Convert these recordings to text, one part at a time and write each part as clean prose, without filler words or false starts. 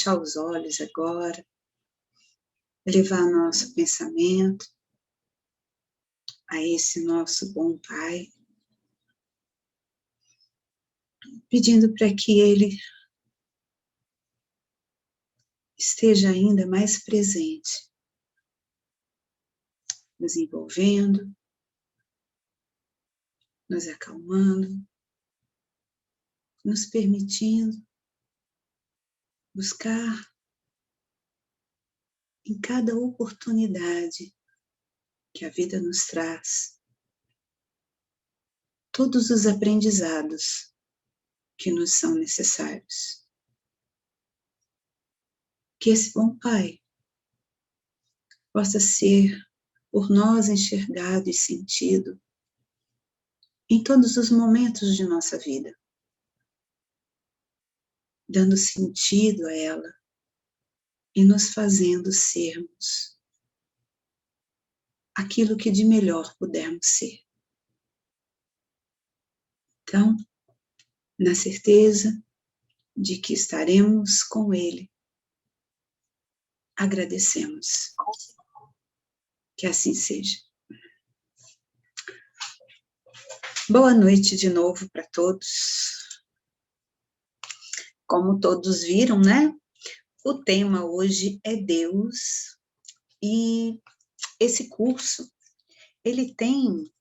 fechar os olhos agora, levar nosso pensamento a esse nosso bom Pai, pedindo para que Ele esteja ainda mais presente, nos envolvendo, nos acalmando, nos permitindo buscar em cada oportunidade que a vida nos traz todos os aprendizados que nos são necessários. Que esse bom Pai possa ser por nós enxergado e sentido em todos os momentos de nossa vida, dando sentido a ela e nos fazendo sermos aquilo que de melhor pudermos ser. Então, na certeza de que estaremos com Ele, agradecemos. Que assim seja. Boa noite de novo para todos. Como todos viram, né? O tema hoje é Deus, e esse curso, ele tem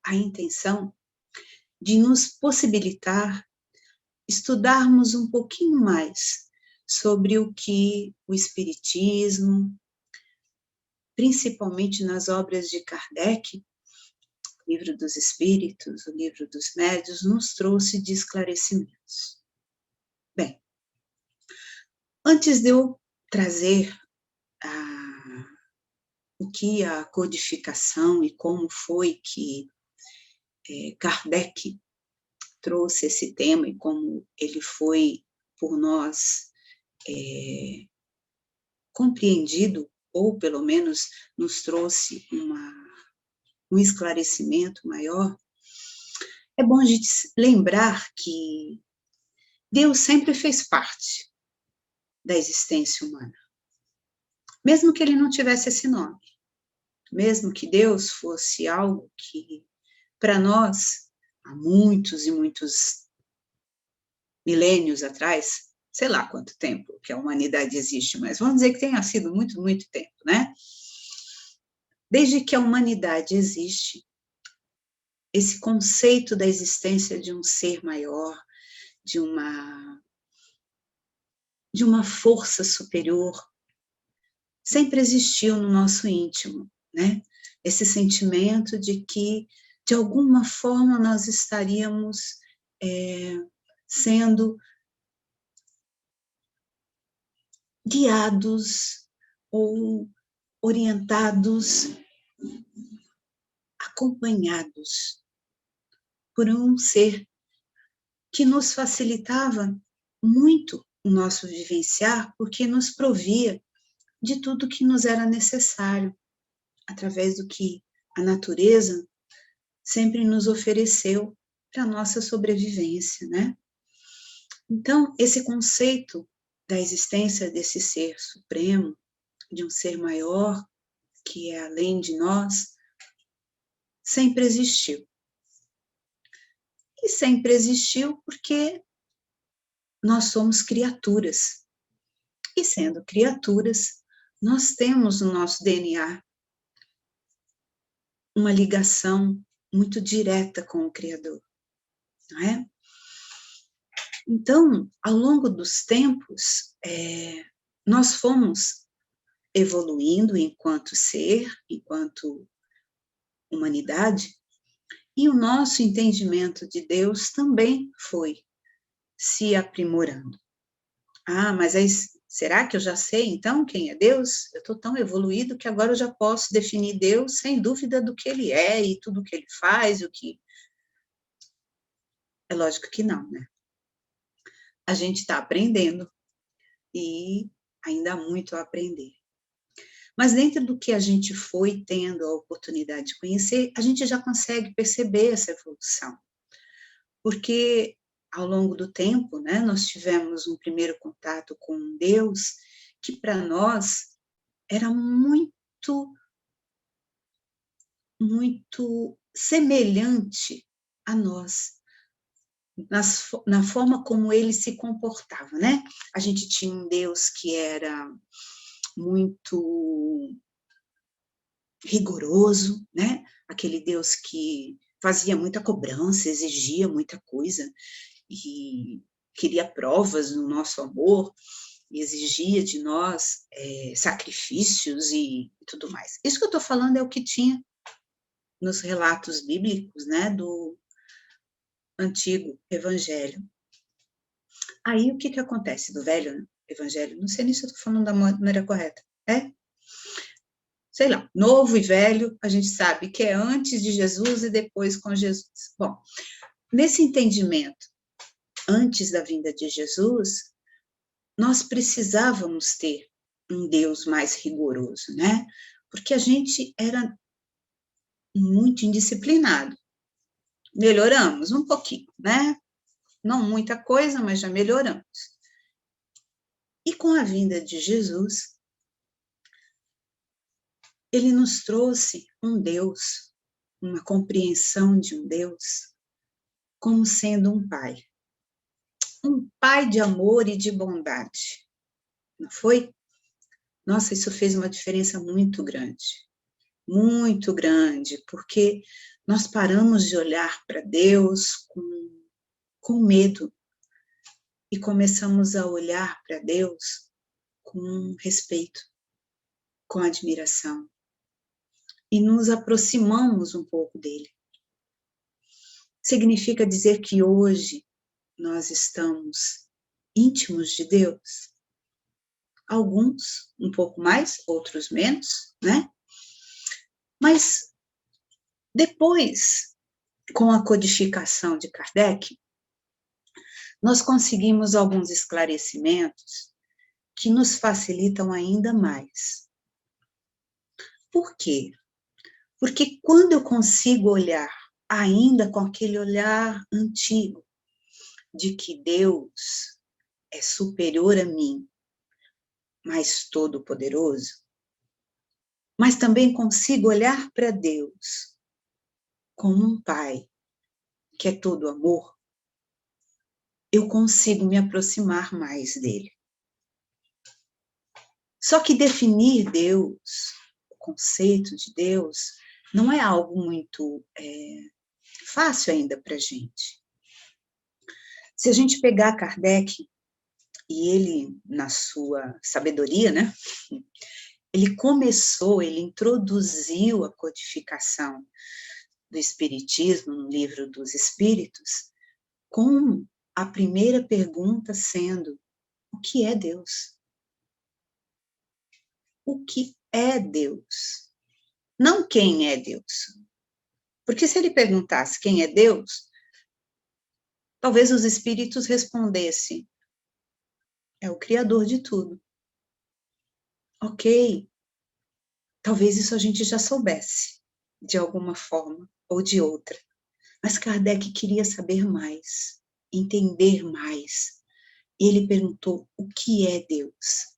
a intenção de nos possibilitar estudarmos um pouquinho mais sobre o que o Espiritismo, principalmente nas obras de Kardec, o Livro dos Espíritos, o Livro dos Médiuns, nos trouxe de esclarecimentos. Bem, antes de eu trazer o que a codificação e como foi que Kardec trouxe esse tema e como ele foi por nós compreendido, ou pelo menos nos trouxe um esclarecimento maior, é bom a gente lembrar que Deus sempre fez parte da existência humana, mesmo que ele não tivesse esse nome, mesmo que Deus fosse algo que, para nós, há muitos e muitos milênios atrás, sei lá quanto tempo que a humanidade existe, mas vamos dizer que tenha sido muito, muito tempo, né? Desde que a humanidade existe, esse conceito da existência de um ser maior, de uma força superior, sempre existiu no nosso íntimo, né? Esse sentimento de que, de alguma forma, nós estaríamos sendo guiados ou orientados, acompanhados por um ser que nos facilitava muito o nosso vivenciar, porque nos provia de tudo que nos era necessário, através do que a natureza sempre nos ofereceu para a nossa sobrevivência, né? Então, esse conceito da existência desse ser supremo, de um ser maior, que é além de nós, sempre existiu. E sempre existiu porque nós somos criaturas. E sendo criaturas, nós temos no nosso DNA uma ligação muito direta com o Criador, não é? Então, ao longo dos tempos, nós fomos evoluindo enquanto ser, enquanto humanidade, e o nosso entendimento de Deus também foi se aprimorando. Ah, mas aí, será que eu já sei então quem é Deus? Eu estou tão evoluído que agora eu já posso definir Deus sem dúvida do que ele é e tudo o que ele faz, o que... É lógico que não, né? A gente está aprendendo e ainda há muito a aprender. Mas dentro do que a gente foi tendo a oportunidade de conhecer, a gente já consegue perceber essa evolução. Porque ao longo do tempo, né, nós tivemos um primeiro contato com um Deus que para nós era muito, muito semelhante a nós, na forma como ele se comportava, né? A gente tinha um Deus que era muito rigoroso, né? Aquele Deus que fazia muita cobrança, exigia muita coisa e queria provas no nosso amor e exigia de nós sacrifícios e tudo mais. Isso que eu estou falando é o que tinha nos relatos bíblicos, né, do antigo evangelho. Aí o que acontece do velho evangelho? Não sei nem se eu estou falando da maneira correta. Sei lá, novo e velho, a gente sabe que é antes de Jesus e depois com Jesus. Bom, nesse entendimento, antes da vinda de Jesus, nós precisávamos ter um Deus mais rigoroso, né? Porque a gente era muito indisciplinado. Melhoramos um pouquinho, né? Não muita coisa, mas já melhoramos. E com a vinda de Jesus, ele nos trouxe um Deus, uma compreensão de um Deus, como sendo um pai. Um pai de amor e de bondade. Não foi? Nossa, isso fez uma diferença muito grande, porque nós paramos de olhar para Deus com medo e começamos a olhar para Deus com respeito, com admiração, e nos aproximamos um pouco dele. Significa dizer que hoje nós estamos íntimos de Deus? Alguns um pouco mais, outros menos, né? Mas depois, com a codificação de Kardec, nós conseguimos alguns esclarecimentos que nos facilitam ainda mais. Por quê? Porque quando eu consigo olhar ainda com aquele olhar antigo, de que Deus é superior a mim, mas todo-poderoso, mas também consigo olhar para Deus como um pai que é todo amor, eu consigo me aproximar mais dele. Só que definir Deus, o conceito de Deus, não é algo muito fácil ainda para a gente. Se a gente pegar Kardec, e ele, na sua sabedoria, né, ele introduziu a codificação do Espiritismo no Livro dos Espíritos, com a primeira pergunta sendo: o que é Deus? O que é Deus? Não quem é Deus. Porque se ele perguntasse quem é Deus, talvez os espíritos respondessem: é o Criador de tudo. Ok, talvez isso a gente já soubesse, de alguma forma ou de outra. Mas Kardec queria saber mais, entender mais. Ele perguntou: o que é Deus?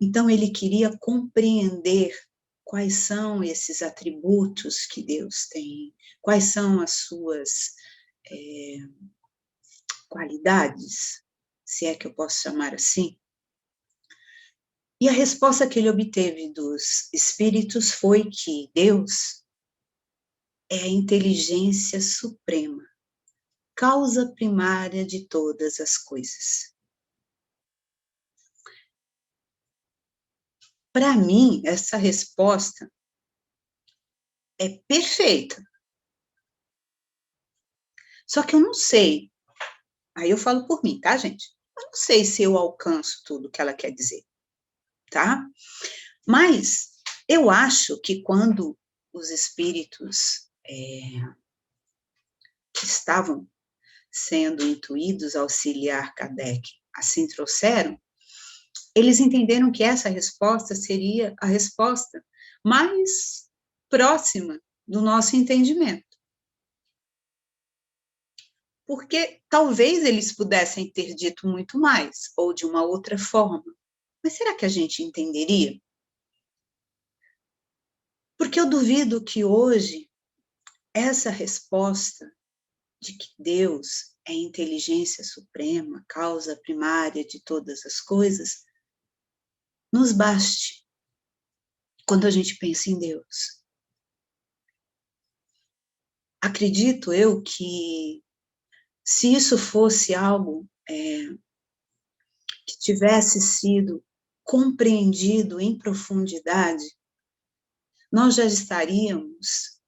Então ele queria compreender quais são esses atributos que Deus tem, quais são as suas qualidades, se é que eu posso chamar assim. E a resposta que ele obteve dos espíritos foi que Deus é a inteligência suprema, causa primária de todas as coisas. Para mim, essa resposta é perfeita. Só que eu não sei, aí eu falo por mim, tá, gente? Eu não sei se eu alcanço tudo que ela quer dizer, tá? Mas eu acho que quando os espíritos que estavam sendo intuídos a auxiliar Kardec assim trouxeram, eles entenderam que essa resposta seria a resposta mais próxima do nosso entendimento. porque talvez eles pudessem ter dito muito mais, ou de uma outra forma. Mas será que a gente entenderia? Porque eu duvido que hoje essa resposta de que Deus é inteligência suprema, causa primária de todas as coisas, nos baste quando a gente pensa em Deus. Acredito eu que se isso fosse algo que tivesse sido compreendido em profundidade, nós já estaríamos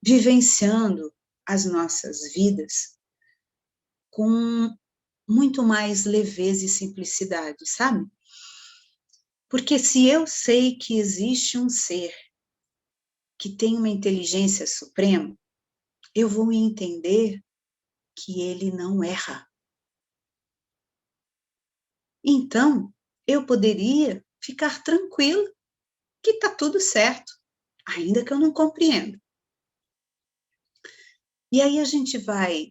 vivenciando as nossas vidas com muito mais leveza e simplicidade, sabe? Porque se eu sei que existe um ser que tem uma inteligência suprema, eu vou entender que ele não erra. Então, eu poderia ficar tranquila que está tudo certo, ainda que eu não compreenda. E aí a gente vai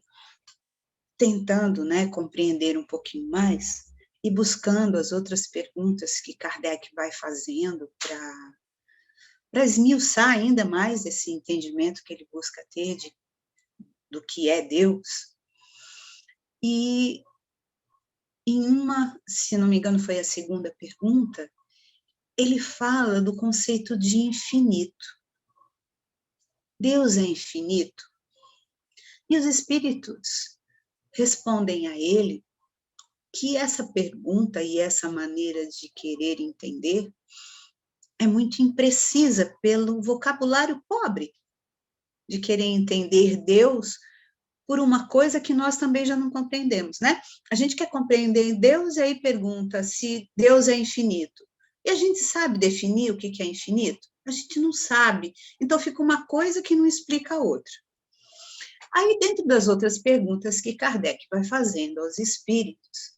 tentando, né, compreender um pouquinho mais e buscando as outras perguntas que Kardec vai fazendo para esmiuçar ainda mais esse entendimento que ele busca ter do que é Deus. E em uma, se não me engano, foi a segunda pergunta, ele fala do conceito de infinito. Deus é infinito? E os espíritos respondem a ele que essa pergunta e essa maneira de querer entender é muito imprecisa pelo vocabulário pobre de querer entender Deus por uma coisa que nós também já não compreendemos, né? A gente quer compreender Deus e aí pergunta se Deus é infinito. E a gente sabe definir o que é infinito? A gente não sabe. Então fica uma coisa que não explica a outra. Aí, dentro das outras perguntas que Kardec vai fazendo aos espíritos,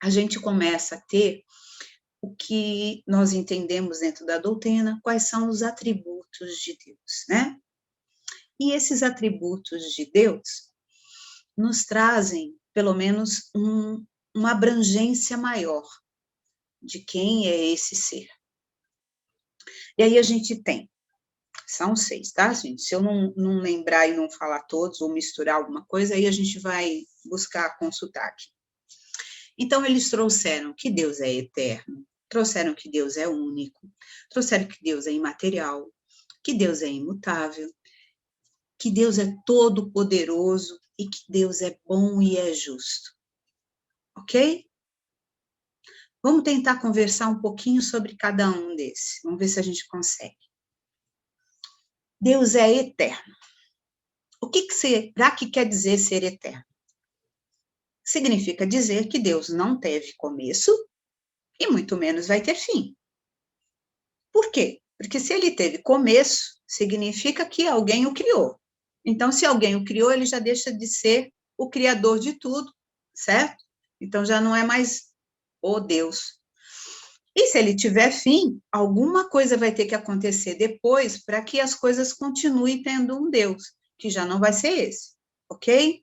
a gente começa a ter o que nós entendemos dentro da doutrina, quais são os atributos de Deus, né? E esses atributos de Deus nos trazem, pelo menos, uma abrangência maior de quem é esse ser. E aí a gente tem, são 6, tá, gente? Se eu não lembrar e não falar todos, ou misturar alguma coisa, aí a gente vai buscar consultar aqui. Então, eles trouxeram que Deus é eterno, trouxeram que Deus é único, trouxeram que Deus é imaterial, que Deus é imutável, que Deus é todo-poderoso e que Deus é bom e é justo. Ok? Vamos tentar conversar um pouquinho sobre cada um desses. Vamos ver se a gente consegue. Deus é eterno. O que será que quer dizer ser eterno? Significa dizer que Deus não teve começo e muito menos vai ter fim. Por quê? Porque se ele teve começo, significa que alguém o criou. Então, se alguém o criou, ele já deixa de ser o criador de tudo, certo? Então, já não é mais o Deus. E se ele tiver fim, alguma coisa vai ter que acontecer depois para que as coisas continuem tendo um Deus, que já não vai ser esse, ok?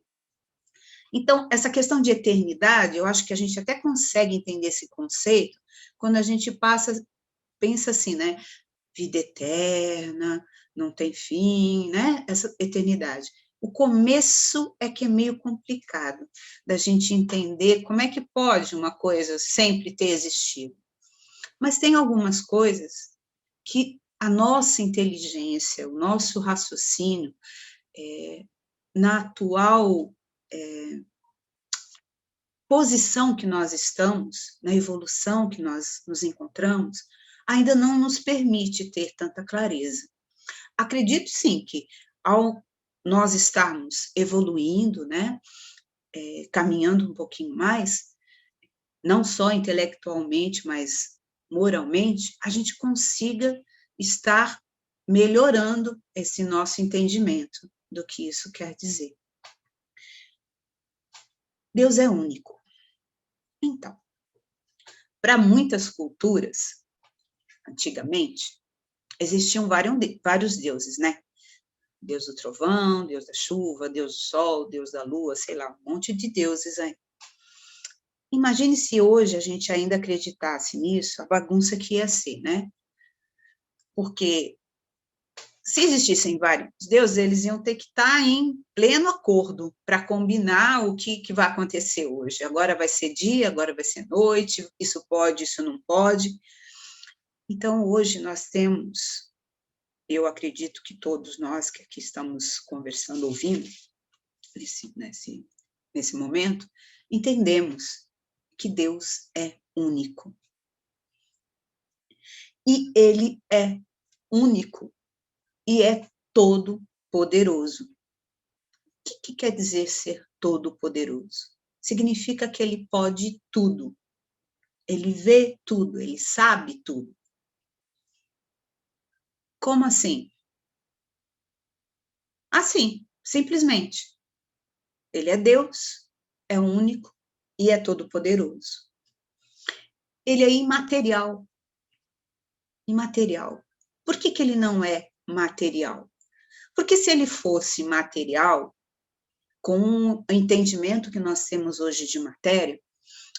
Então, essa questão de eternidade, eu acho que a gente até consegue entender esse conceito quando a gente pensa assim, né? Vida eterna, não tem fim, né? Essa eternidade. O começo é que é meio complicado da gente entender como é que pode uma coisa sempre ter existido. Mas tem algumas coisas que a nossa inteligência, o nosso raciocínio, na atual posição que nós estamos, na evolução que nós nos encontramos, ainda não nos permite ter tanta clareza. Acredito sim que ao nós estarmos evoluindo, né, caminhando um pouquinho mais, não só intelectualmente, mas moralmente, a gente consiga estar melhorando esse nosso entendimento do que isso quer dizer. Deus é único. Então, para muitas culturas, antigamente, existiam vários deuses, né? Deus do trovão, Deus da chuva, Deus do sol, Deus da lua, sei lá, um monte de deuses aí. Imagine se hoje a gente ainda acreditasse nisso, a bagunça que ia ser, né? Porque se existissem vários deuses, eles iam ter que estar em pleno acordo para combinar o que vai acontecer hoje. Agora vai ser dia, agora vai ser noite, isso pode, isso não pode. Então, hoje nós temos, eu acredito que todos nós que aqui estamos conversando, ouvindo, nesse momento, entendemos que Deus é único. E Ele é único e é todo-poderoso. O que quer dizer ser todo-poderoso? Significa que Ele pode tudo. Ele vê tudo, Ele sabe tudo. Como assim? Assim, simplesmente. Ele é Deus, é único e é todo-poderoso. Ele é imaterial. Imaterial. Por que ele não é material? Porque se ele fosse material, com o entendimento que nós temos hoje de matéria,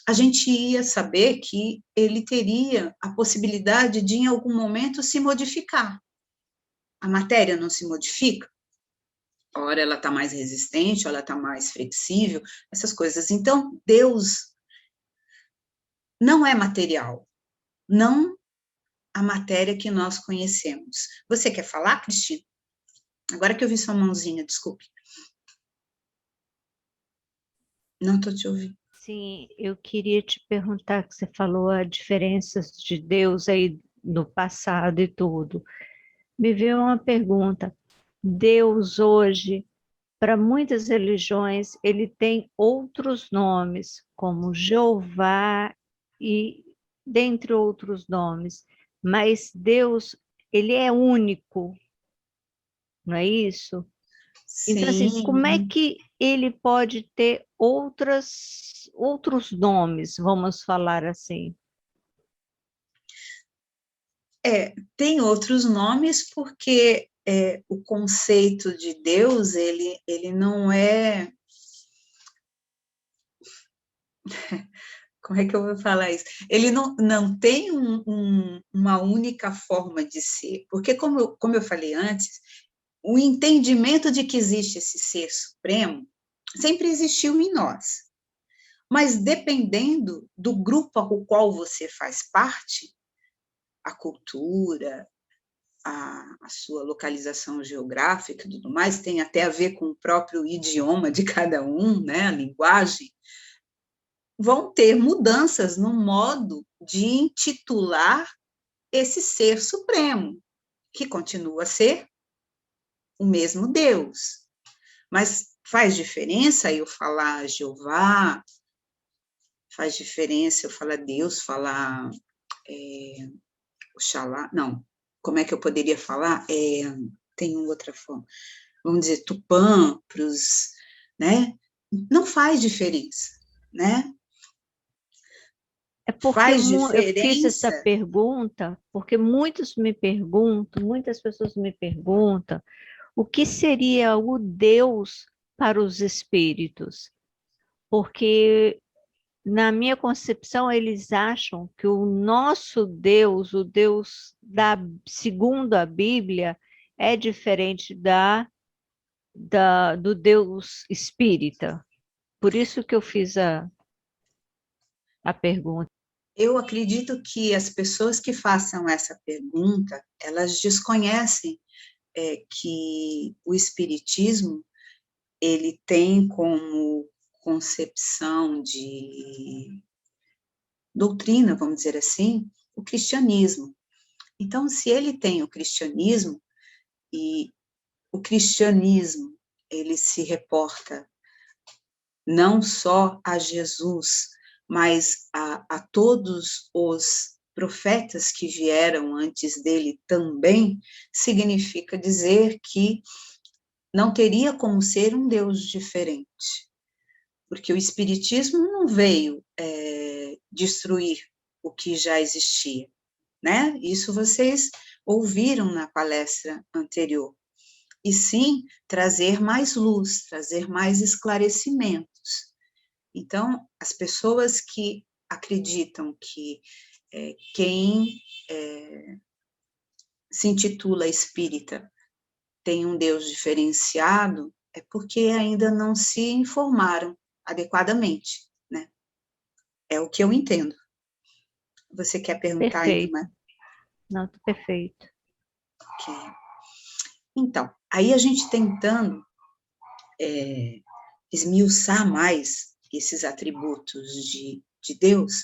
a gente ia saber que ele teria a possibilidade de, em algum momento, se modificar. A matéria não se modifica? Ora ela está mais resistente, ela está mais flexível, essas coisas. Então, Deus não é material, não a matéria que nós conhecemos. Você quer falar, Cristina? Agora que eu vi sua mãozinha, desculpe. Não estou te ouvindo. Sim, eu queria te perguntar, que você falou a diferenças de Deus aí no passado e tudo. Me veio uma pergunta. Deus hoje, para muitas religiões, ele tem outros nomes, como Jeová e dentre outros nomes, mas Deus, ele é único, não é isso? Então, assim, como é Sim, que ele pode ter outros nomes, vamos falar assim? tem outros nomes porque o conceito de Deus, ele não é... Como é que eu vou falar isso? Ele não tem uma única forma de ser, porque como eu falei antes, o entendimento de que existe esse ser supremo sempre existiu em nós, mas dependendo do grupo ao qual você faz parte, a cultura, a sua localização geográfica e tudo mais, tem até a ver com o próprio idioma de cada um, né, a linguagem, vão ter mudanças no modo de intitular esse ser supremo, que continua a ser o mesmo Deus. Mas faz diferença eu falar Jeová, faz diferença eu falar Deus, falar Oxalá, não, como é que eu poderia falar? Tem outra forma, vamos dizer, Tupã, né? Não faz diferença, né? É porque Faz eu fiz essa diferença. pergunta, porque muitas pessoas me perguntam o que seria o Deus para os espíritos, porque na minha concepção eles acham que o nosso Deus, o Deus segundo a Bíblia, é diferente do Deus espírita. Por isso que eu fiz a pergunta. Eu acredito que as pessoas que façam essa pergunta, elas desconhecem que o espiritismo ele tem como concepção de doutrina, vamos dizer assim, o cristianismo. Então, se ele tem o cristianismo e o cristianismo ele se reporta não só a Jesus, mas a todos os profetas que vieram antes dele também, significa dizer que não teria como ser um Deus diferente, porque o Espiritismo não veio destruir o que já existia, né? Isso vocês ouviram na palestra anterior. e sim trazer mais luz, trazer mais esclarecimentos. Então, as pessoas que acreditam que quem se intitula espírita tem um Deus diferenciado, é porque ainda não se informaram adequadamente, né? É o que eu entendo. Você quer perguntar ainda Perfeito. mais? Não, tá perfeito. Ok. Então, aí a gente tentando esmiuçar mais esses atributos de Deus,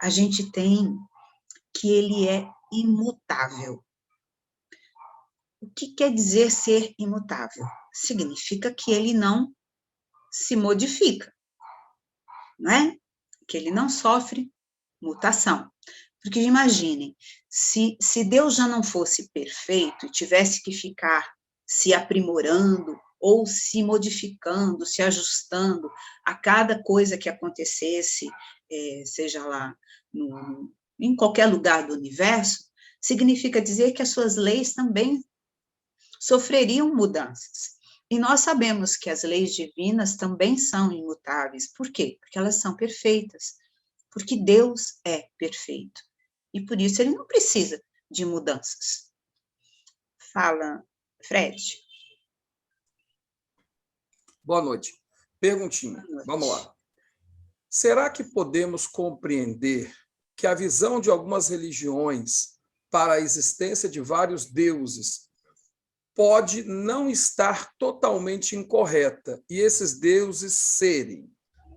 a gente tem que ele é imutável. O que quer dizer ser imutável? Significa que ele não se modifica, não é? Que ele não sofre mutação. Porque imaginem, se Deus já não fosse perfeito e tivesse que ficar se aprimorando ou se modificando, se ajustando a cada coisa que acontecesse, seja lá em qualquer lugar do universo, significa dizer que as suas leis também sofreriam mudanças. E nós sabemos que as leis divinas também são imutáveis. Por quê? Porque elas são perfeitas. Porque Deus é perfeito. E por isso ele não precisa de mudanças. Fala, Fred. Boa noite. Perguntinha, vamos lá. Será que podemos compreender que a visão de algumas religiões para a existência de vários deuses pode não estar totalmente incorreta e esses deuses serem,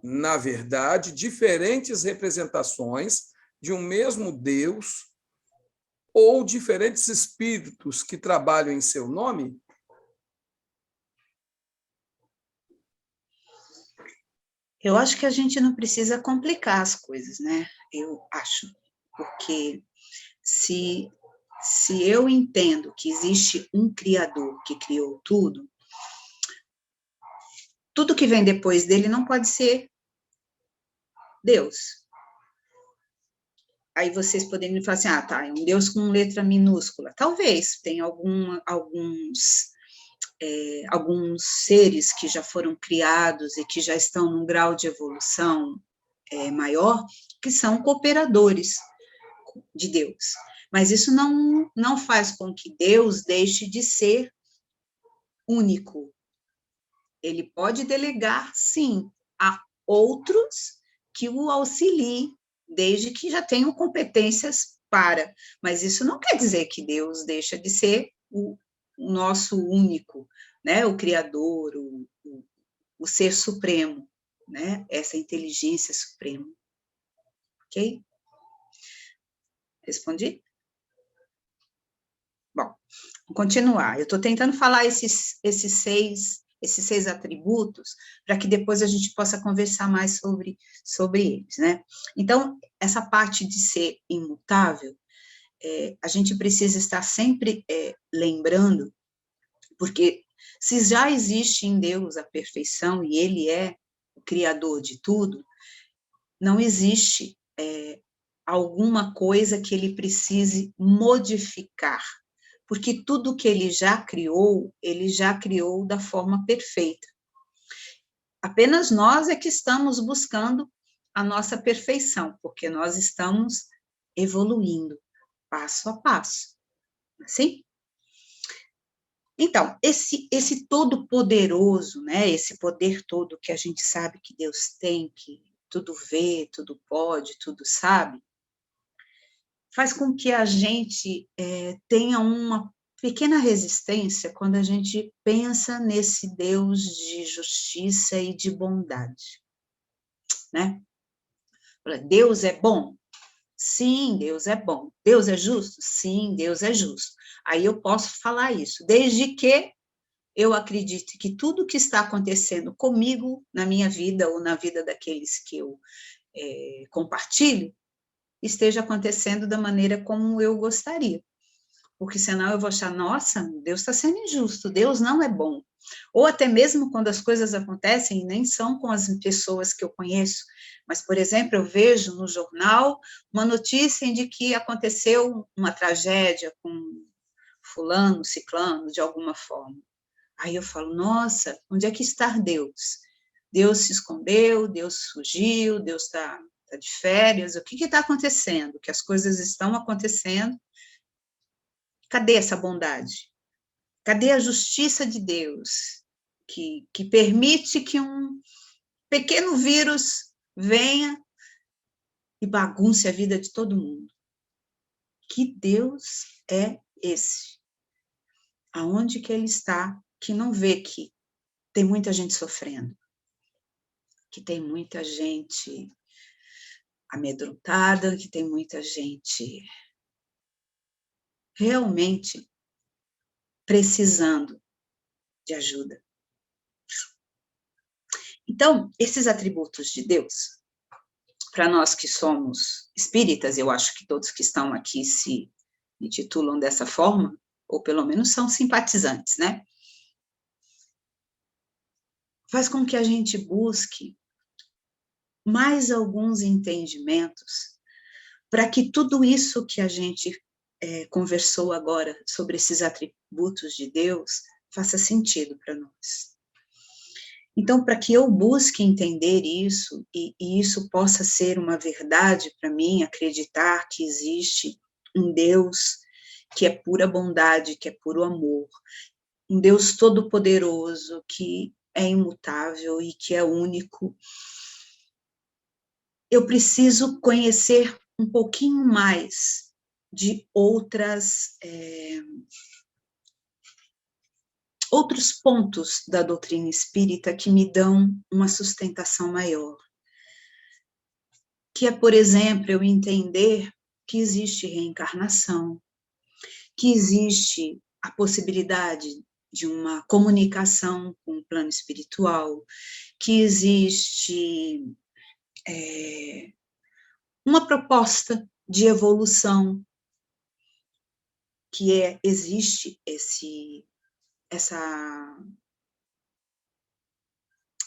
na verdade, diferentes representações de um mesmo Deus ou diferentes espíritos que trabalham em seu nome? Eu acho que a gente não precisa complicar as coisas, né? Eu acho. Porque se eu entendo que existe um Criador que criou tudo, tudo que vem depois dele não pode ser Deus. Aí vocês poderiam me falar assim, tá, é um Deus com letra minúscula. Talvez, tem alguns seres que já foram criados e que já estão num grau de evolução maior, que são cooperadores de Deus. Mas isso não faz com que Deus deixe de ser único. Ele pode delegar, sim, a outros que o auxiliem, desde que já tenham competências para. Mas isso não quer dizer que Deus deixa de ser o nosso único, né? O Criador, o Ser Supremo, né? Essa inteligência suprema. Ok? Respondi? Bom, vou continuar. Eu estou tentando falar esses seis atributos, para que depois a gente possa conversar mais sobre eles, né? Então, essa parte de ser imutável, a gente precisa estar sempre lembrando, porque se já existe em Deus a perfeição, e Ele é o Criador de tudo, não existe alguma coisa que Ele precise modificar, porque tudo que ele já criou da forma perfeita. Apenas nós é que estamos buscando a nossa perfeição, porque nós estamos evoluindo, passo a passo, assim? Então, esse todo-poderoso, né, esse poder todo que a gente sabe que Deus tem, que tudo vê, tudo pode, tudo sabe, faz com que a gente tenha uma pequena resistência quando a gente pensa nesse Deus de justiça e de bondade, né? Deus é bom? Sim, Deus é bom. Deus é justo? Sim, Deus é justo. Aí eu posso falar isso, desde que eu acredite que tudo que está acontecendo comigo, na minha vida ou na vida daqueles que eu compartilho, esteja acontecendo da maneira como eu gostaria. Porque senão eu vou achar, nossa, Deus está sendo injusto, Deus não é bom. Ou até mesmo quando as coisas acontecem, nem são com as pessoas que eu conheço, mas, por exemplo, eu vejo no jornal uma notícia de que aconteceu uma tragédia com fulano, ciclano, de alguma forma. Aí eu falo, nossa, onde é que está Deus? Deus se escondeu, Deus fugiu, Deus está de férias, o que está acontecendo? Que as coisas estão acontecendo. Cadê essa bondade? Cadê a justiça de Deus, que permite que um pequeno vírus venha e bagunce a vida de todo mundo? Que Deus é esse? Aonde que ele está, que não vê que tem muita gente sofrendo, que tem muita gente amedrontada, que tem muita gente realmente precisando de ajuda. Então, esses atributos de Deus, para nós que somos espíritas, eu acho que todos que estão aqui se intitulam dessa forma, ou pelo menos são simpatizantes, né? Faz com que a gente busque mais alguns entendimentos para que tudo isso que a gente conversou agora sobre esses atributos de Deus faça sentido para nós. Então, para que eu busque entender isso, e isso possa ser uma verdade para mim, acreditar que existe um Deus que é pura bondade, que é puro amor, um Deus todo-poderoso, que é imutável e que é único, eu preciso conhecer um pouquinho mais de outros pontos da doutrina espírita que me dão uma sustentação maior. Que é, por exemplo, eu entender que existe reencarnação, que existe a possibilidade de uma comunicação com o plano espiritual, que existe uma proposta de evolução, que existe essa,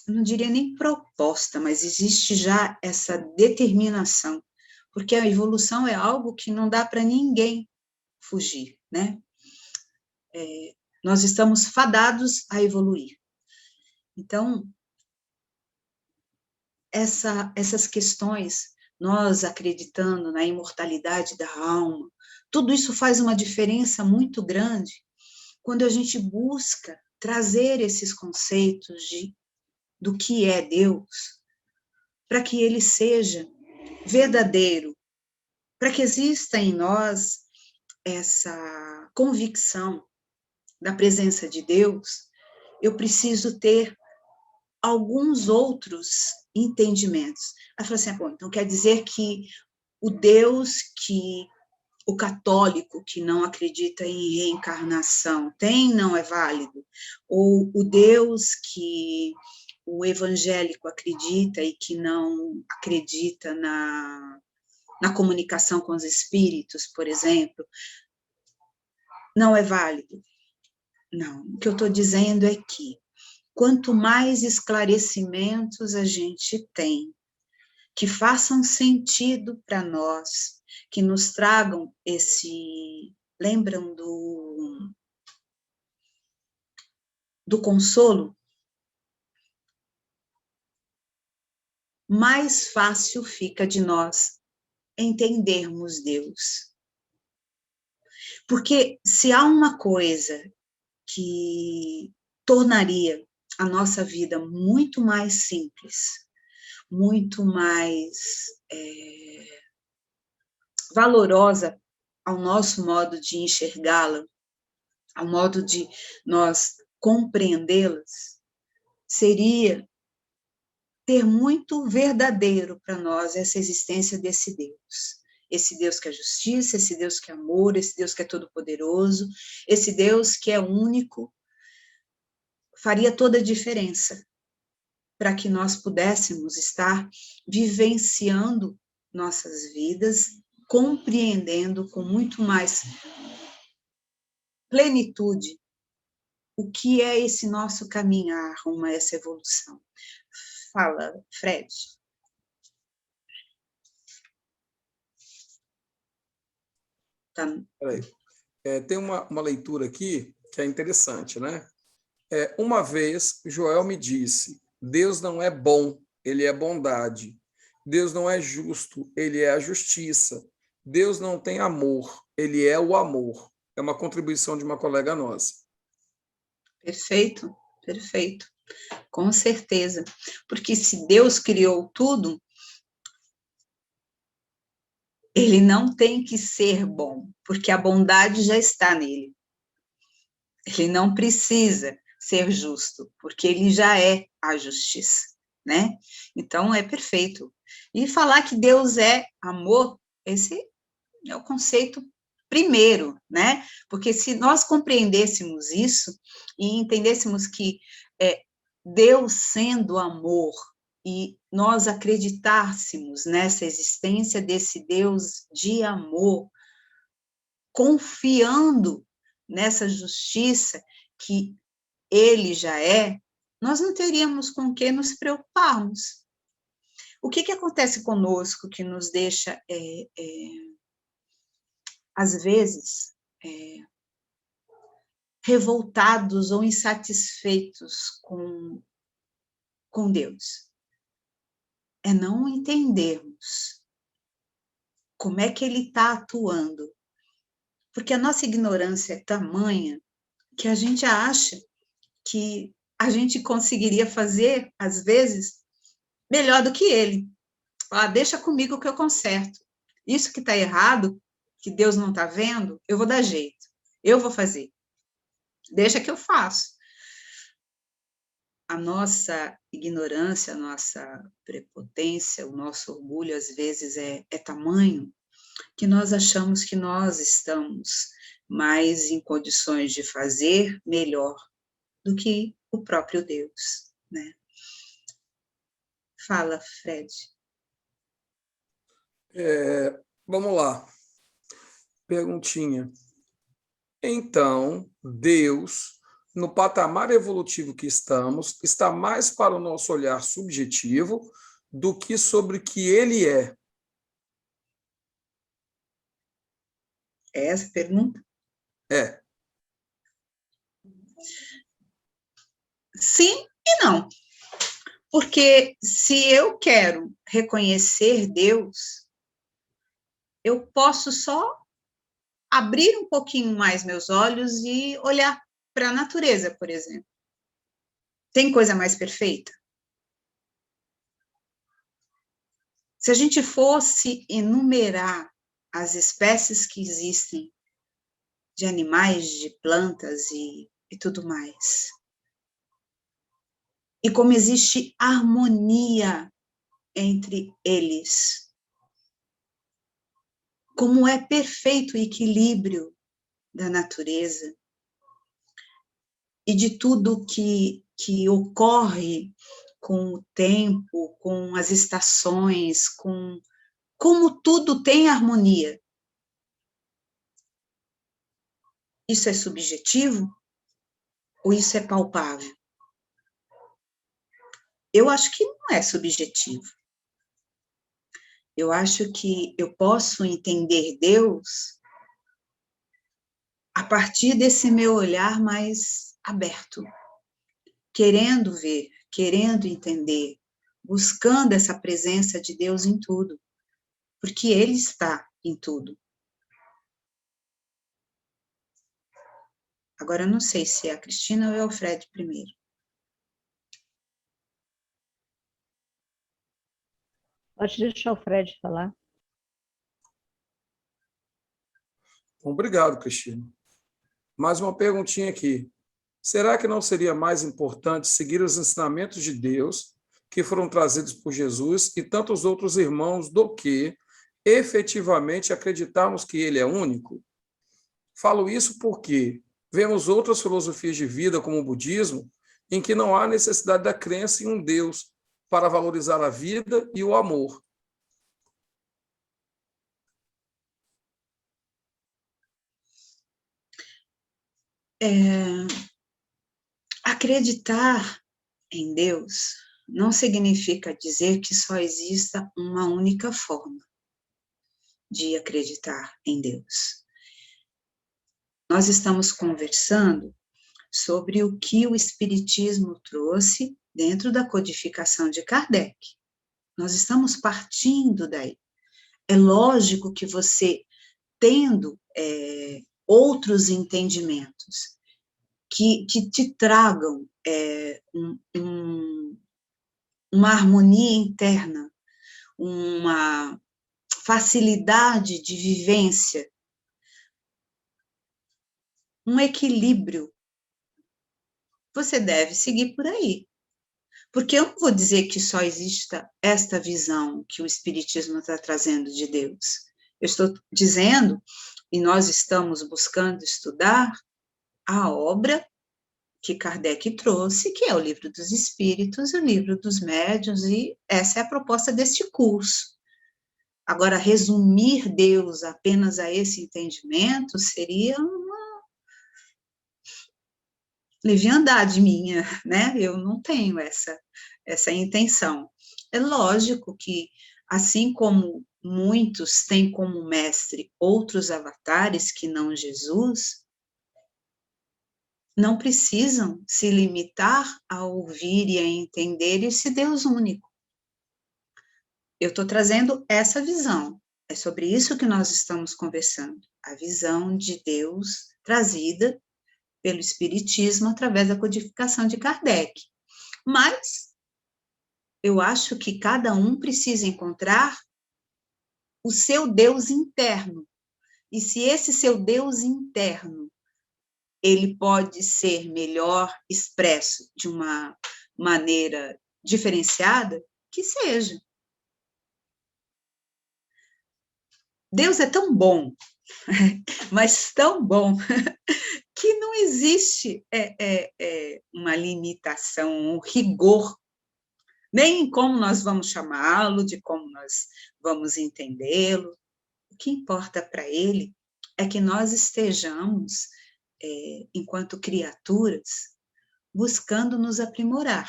não diria nem proposta, mas existe já essa determinação, porque a evolução é algo que não dá para ninguém fugir, né? Nós estamos fadados a evoluir. Então, essas questões, nós acreditando na imortalidade da alma, tudo isso faz uma diferença muito grande quando a gente busca trazer esses conceitos do que é Deus, para que ele seja verdadeiro, para que exista em nós essa convicção da presença de Deus, eu preciso ter alguns outros entendimentos. Ela falou assim, bom, então quer dizer que o Deus que o católico que não acredita em reencarnação não é válido? Ou o Deus que o evangélico acredita e que não acredita na comunicação com os espíritos, por exemplo, não é válido? Não, o que eu estou dizendo é que quanto mais esclarecimentos a gente tem, que façam sentido para nós, que nos tragam lembram do consolo, mais fácil fica de nós entendermos Deus. Porque se há uma coisa que tornaria a nossa vida muito mais simples, muito mais valorosa ao nosso modo de enxergá-la, ao modo de nós compreendê-las, seria ter muito verdadeiro para nós essa existência desse Deus. Esse Deus que é justiça, esse Deus que é amor, esse Deus que é todo-poderoso, esse Deus que é único, faria toda a diferença para que nós pudéssemos estar vivenciando nossas vidas, compreendendo com muito mais plenitude o que é esse nosso caminhar rumo a essa evolução. Fala, Fred. Tá. Peraí. Tem uma leitura aqui que é interessante, né? Uma vez, Joel me disse, Deus não é bom, ele é bondade. Deus não é justo, ele é a justiça. Deus não tem amor, ele é o amor. É uma contribuição de uma colega nossa. Perfeito, perfeito. Com certeza. Porque se Deus criou tudo, ele não tem que ser bom, porque a bondade já está nele. Ele não precisa ser justo, porque ele já é a justiça, né? Então, é perfeito. E falar que Deus é amor, esse é o conceito primeiro, né? Porque se nós compreendêssemos isso e entendêssemos que Deus sendo amor e nós acreditássemos nessa existência desse Deus de amor, confiando nessa justiça que ele já é, nós não teríamos com que nos preocuparmos. O que acontece conosco que nos deixa, às vezes, revoltados ou insatisfeitos com Deus? É não entendermos como é que ele está atuando. Porque a nossa ignorância é tamanha que a gente acha que a gente conseguiria fazer, às vezes, melhor do que ele. Deixa comigo que eu conserto. Isso que está errado, que Deus não está vendo, eu vou dar jeito. Eu vou fazer. Deixa que eu faço. A nossa ignorância, a nossa prepotência, o nosso orgulho, às vezes, é tamanho que nós achamos que nós estamos mais em condições de fazer melhor do que o próprio Deus, né? Fala, Fred. Vamos lá. Perguntinha. Então, Deus, no patamar evolutivo que estamos, está mais para o nosso olhar subjetivo do que sobre o que ele é. É essa a pergunta? É. Sim e não. Porque se eu quero reconhecer Deus, eu posso só abrir um pouquinho mais meus olhos e olhar para a natureza, por exemplo. Tem coisa mais perfeita? Se a gente fosse enumerar as espécies que existem de animais, de plantas e tudo mais, e como existe harmonia entre eles, como é perfeito o equilíbrio da natureza e de tudo que ocorre com o tempo, com as estações, como tudo tem harmonia. Isso é subjetivo ou isso é palpável? Eu acho que não é subjetivo. Eu acho que eu posso entender Deus a partir desse meu olhar mais aberto, querendo ver, querendo entender, buscando essa presença de Deus em tudo, porque Ele está em tudo. Agora, eu não sei se é a Cristina ou é o Fred primeiro. Pode deixar o Fred falar. Obrigado, Cristina. Mais uma perguntinha aqui. Será que não seria mais importante seguir os ensinamentos de Deus que foram trazidos por Jesus e tantos outros irmãos do que efetivamente acreditarmos que ele é único? Falo isso porque vemos outras filosofias de vida, como o budismo, em que não há necessidade da crença em um Deus para valorizar a vida e o amor. Acreditar em Deus não significa dizer que só exista uma única forma de acreditar em Deus. Nós estamos conversando sobre o que o Espiritismo trouxe dentro da codificação de Kardec. Nós estamos partindo daí. É lógico que você, tendo outros entendimentos que te tragam uma harmonia interna, uma facilidade de vivência, um equilíbrio, você deve seguir por aí. Porque eu não vou dizer que só exista esta visão que o Espiritismo está trazendo de Deus. Eu estou dizendo, e nós estamos buscando estudar, a obra que Kardec trouxe, que é o Livro dos Espíritos, o Livro dos Médiuns, e essa é a proposta deste curso. Agora, resumir Deus apenas a esse entendimento seria uma leviandade minha, né? Eu não tenho essa intenção. É lógico que, assim como muitos têm como mestre outros avatares que não Jesus, não precisam se limitar a ouvir e a entender esse Deus único. Eu estou trazendo essa visão, é sobre isso que nós estamos conversando, a visão de Deus trazida pelo Espiritismo através da codificação de Kardec. Mas eu acho que cada um precisa encontrar o seu Deus interno. E se esse seu Deus interno, ele pode ser melhor expresso de uma maneira diferenciada, que seja. Deus é tão bom, mas tão bom, que não existe uma limitação, um rigor, nem em como nós vamos chamá-lo, de como nós vamos entendê-lo. O que importa para ele é que nós estejamos, enquanto criaturas, buscando nos aprimorar,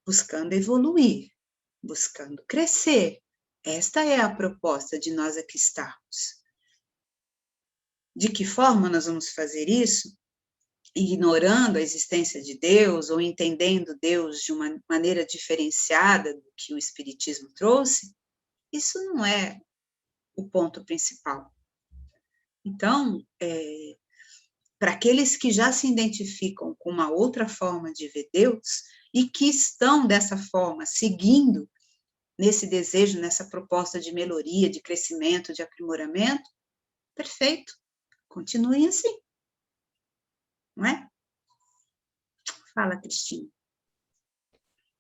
buscando evoluir, buscando crescer. Esta é a proposta de nós aqui estarmos. De que forma nós vamos fazer isso? Ignorando a existência de Deus ou entendendo Deus de uma maneira diferenciada do que o Espiritismo trouxe? Isso não é o ponto principal. Então, para aqueles que já se identificam com uma outra forma de ver Deus e que estão dessa forma seguindo nesse desejo, nessa proposta de melhoria, de crescimento, de aprimoramento, perfeito, continuem assim, não é? Fala, Cristina.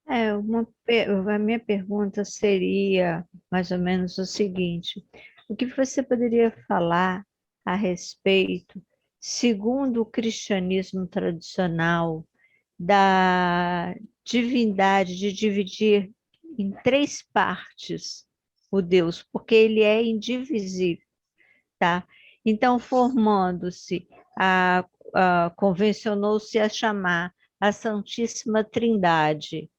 A minha pergunta seria mais ou menos o seguinte: o que você poderia falar a respeito, segundo o cristianismo tradicional, da divindade, de dividir em 3 partes o Deus, porque ele é indivisível, tá? Então, formando-se, convencionou-se a chamar a Santíssima Trindade,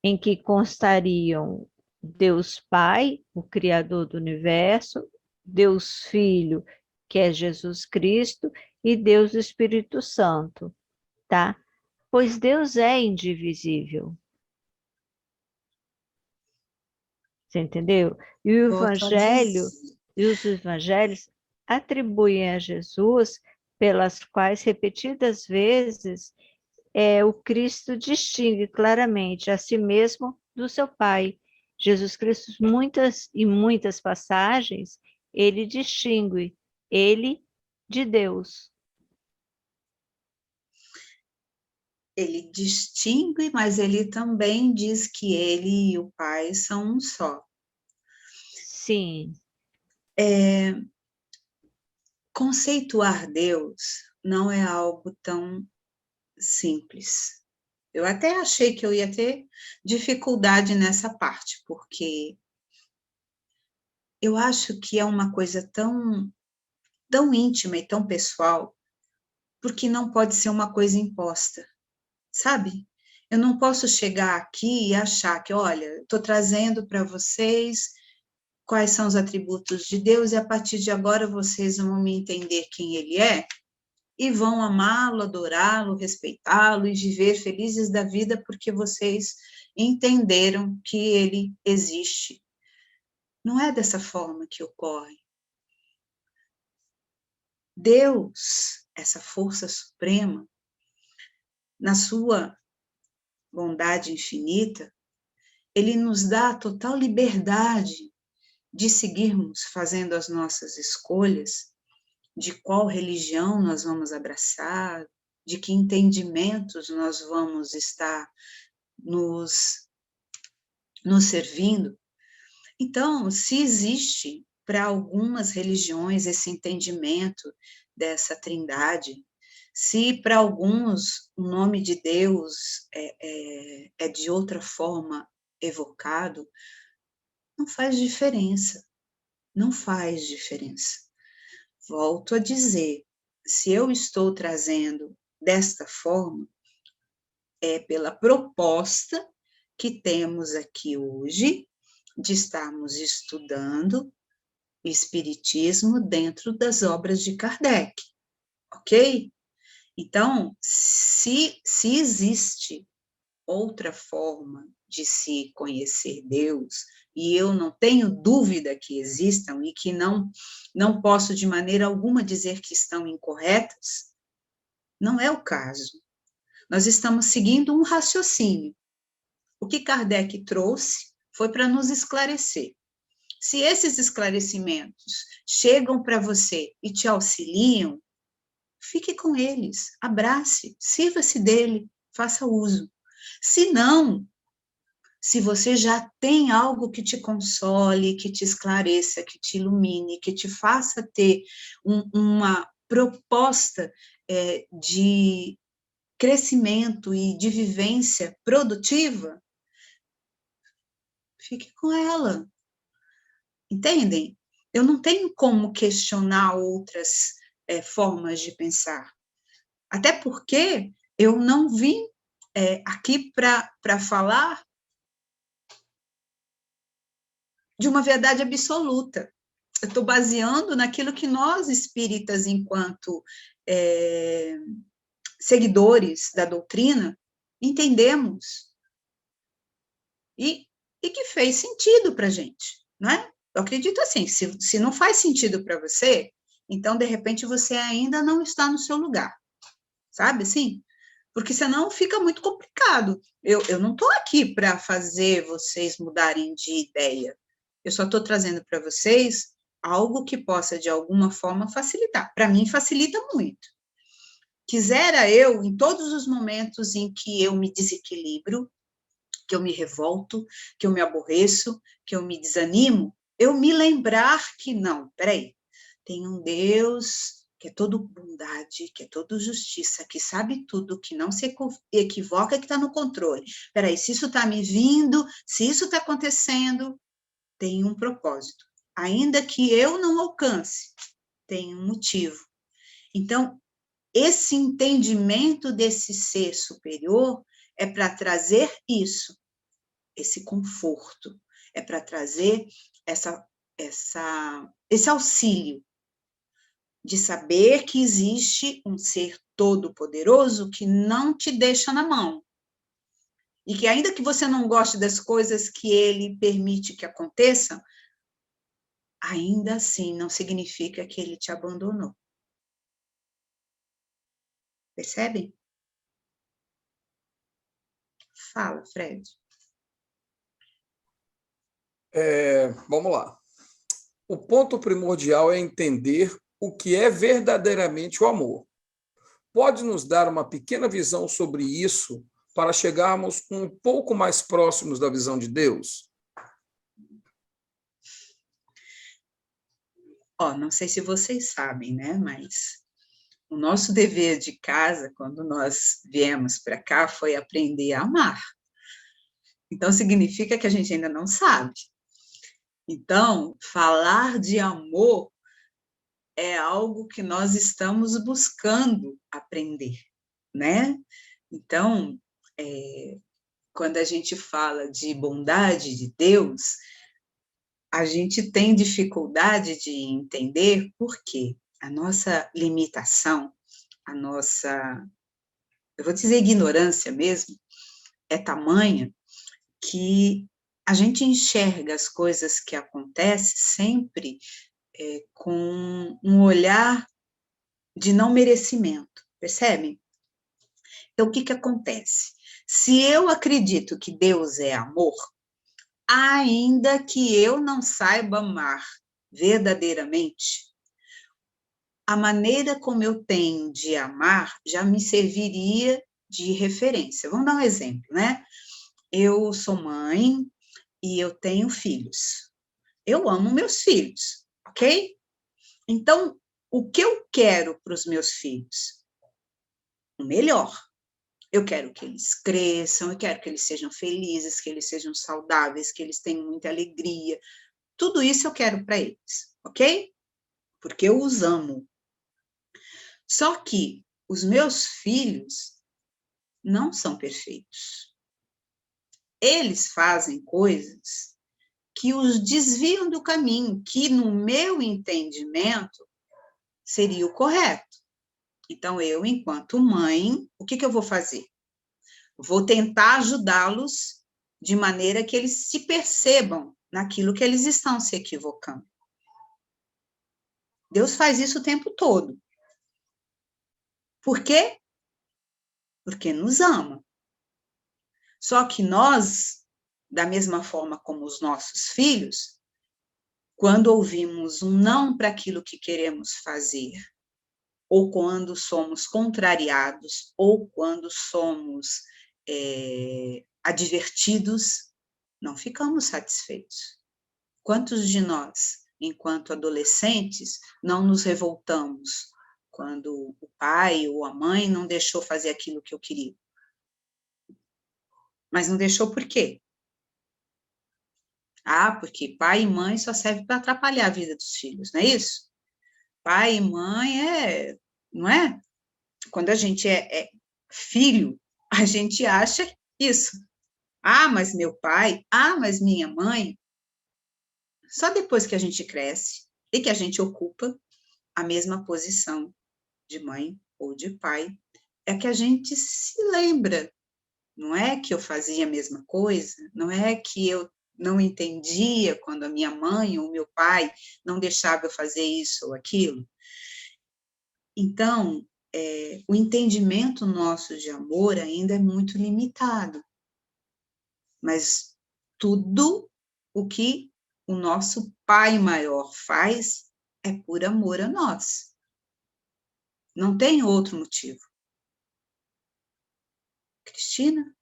em que constariam Deus Pai, o Criador do Universo, Deus Filho, que é Jesus Cristo, e Deus Espírito Santo, tá? Pois Deus é indivisível. Você entendeu? E o Evangelho, e os evangelhos atribuem a Jesus, pelas quais repetidas vezes o Cristo distingue claramente a si mesmo do seu Pai. Jesus Cristo, muitas passagens, ele distingue ele de Deus. Ele distingue, mas ele também diz que ele e o Pai são um só. Sim. Conceituar Deus não é algo tão simples. Eu até achei que eu ia ter dificuldade nessa parte, porque eu acho que é uma coisa tão íntima e tão pessoal, porque não pode ser uma coisa imposta, sabe? Eu não posso chegar aqui e achar que, olha, estou trazendo para vocês quais são os atributos de Deus e a partir de agora vocês vão me entender quem ele é, e vão amá-lo, adorá-lo, respeitá-lo e viver felizes da vida porque vocês entenderam que ele existe. Não é dessa forma que ocorre. Deus, essa força suprema, na sua bondade infinita, ele nos dá a total liberdade de seguirmos fazendo as nossas escolhas, de qual religião nós vamos abraçar, de que entendimentos nós vamos estar nos servindo. Então, se existe para algumas religiões esse entendimento dessa trindade, se para alguns o nome de Deus é de outra forma evocado, não faz diferença, não faz diferença. Volto a dizer, se eu estou trazendo desta forma, é pela proposta que temos aqui hoje, de estarmos estudando o Espiritismo dentro das obras de Kardec, ok? Então, se existe outra forma de se conhecer Deus, e eu não tenho dúvida que existam e que não posso de maneira alguma dizer que estão incorretas, não é o caso. Nós estamos seguindo um raciocínio. O que Kardec trouxe foi para nos esclarecer. Se esses esclarecimentos chegam para você e te auxiliam, fique com eles, abrace, sirva-se dele, faça uso. Se não, se você já tem algo que te console, que te esclareça, que te ilumine, que te faça ter uma proposta de crescimento e de vivência produtiva, fique com ela. Entendem? Eu não tenho como questionar outras formas de pensar. Até porque eu não vim aqui para falar de uma verdade absoluta. Eu estou baseando naquilo que nós, espíritas, enquanto seguidores da doutrina, entendemos. E que fez sentido para a gente, não é? Eu acredito assim, se não faz sentido para você, então, de repente, você ainda não está no seu lugar, sabe assim? Porque senão fica muito complicado. Eu não estou aqui para fazer vocês mudarem de ideia. Eu só estou trazendo para vocês algo que possa, de alguma forma, facilitar. Para mim, facilita muito. Quisera eu, em todos os momentos em que eu me desequilibro, que eu me revolto, que eu me aborreço, que eu me desanimo, eu me lembrar que não, peraí, tem um Deus que é todo bondade, que é todo justiça, que sabe tudo, que não se equivoca, que está no controle. Peraí, se isso está me vindo, se isso está acontecendo, tem um propósito. Ainda que eu não alcance, tem um motivo. Então, esse entendimento desse ser superior é para trazer isso, esse conforto, é para trazer esse auxílio de saber que existe um ser todo-poderoso que não te deixa na mão. E que ainda que você não goste das coisas que ele permite que aconteçam, ainda assim não significa que ele te abandonou. Percebe? Fala, Fred. Vamos lá. O ponto primordial é entender o que é verdadeiramente o amor. Pode nos dar uma pequena visão sobre isso para chegarmos um pouco mais próximos da visão de Deus? Não sei se vocês sabem, né? Mas o nosso dever de casa, quando nós viemos para cá, foi aprender a amar. Então, significa que a gente ainda não sabe. Então, falar de amor é algo que nós estamos buscando aprender, né? Então, quando a gente fala de bondade de Deus, a gente tem dificuldade de entender por quê. A nossa limitação, a nossa, eu vou dizer ignorância mesmo, é tamanha que a gente enxerga as coisas que acontecem sempre com um olhar de não merecimento, percebe? Então, o que que acontece? Se eu acredito que Deus é amor, ainda que eu não saiba amar verdadeiramente, a maneira como eu tenho de amar já me serviria de referência. Vamos dar um exemplo, né? Eu sou mãe e eu tenho filhos. Eu amo meus filhos, ok? Então, o que eu quero para os meus filhos? O melhor. Eu quero que eles cresçam, eu quero que eles sejam felizes, que eles sejam saudáveis, que eles tenham muita alegria. Tudo isso eu quero para eles, ok? Porque eu os amo. Só que os meus filhos não são perfeitos. Eles fazem coisas que os desviam do caminho, que no meu entendimento seria o correto. Então, eu, enquanto mãe, o que eu vou fazer? Vou tentar ajudá-los de maneira que eles se percebam naquilo que eles estão se equivocando. Deus faz isso o tempo todo. Por quê? Porque nos ama. Só que nós, da mesma forma como os nossos filhos, quando ouvimos um não para aquilo que queremos fazer, ou quando somos contrariados, ou quando somos advertidos, não ficamos satisfeitos. Quantos de nós, enquanto adolescentes, não nos revoltamos quando o pai ou a mãe não deixou fazer aquilo que eu queria? Mas não deixou por quê? Ah, porque pai e mãe só serve para atrapalhar a vida dos filhos, não é isso? Pai e mãe não é? Quando a gente é filho, a gente acha isso. Ah, mas meu pai, mas minha mãe. Só depois que a gente cresce e que a gente ocupa a mesma posição de mãe ou de pai, é que a gente se lembra. Não é que eu fazia a mesma coisa, não é que eu não entendia quando a minha mãe ou meu pai não deixava eu fazer isso ou aquilo. Então, o entendimento nosso de amor ainda é muito limitado. Mas tudo o que o nosso Pai maior faz é por amor a nós. Não tem outro motivo. Cristina?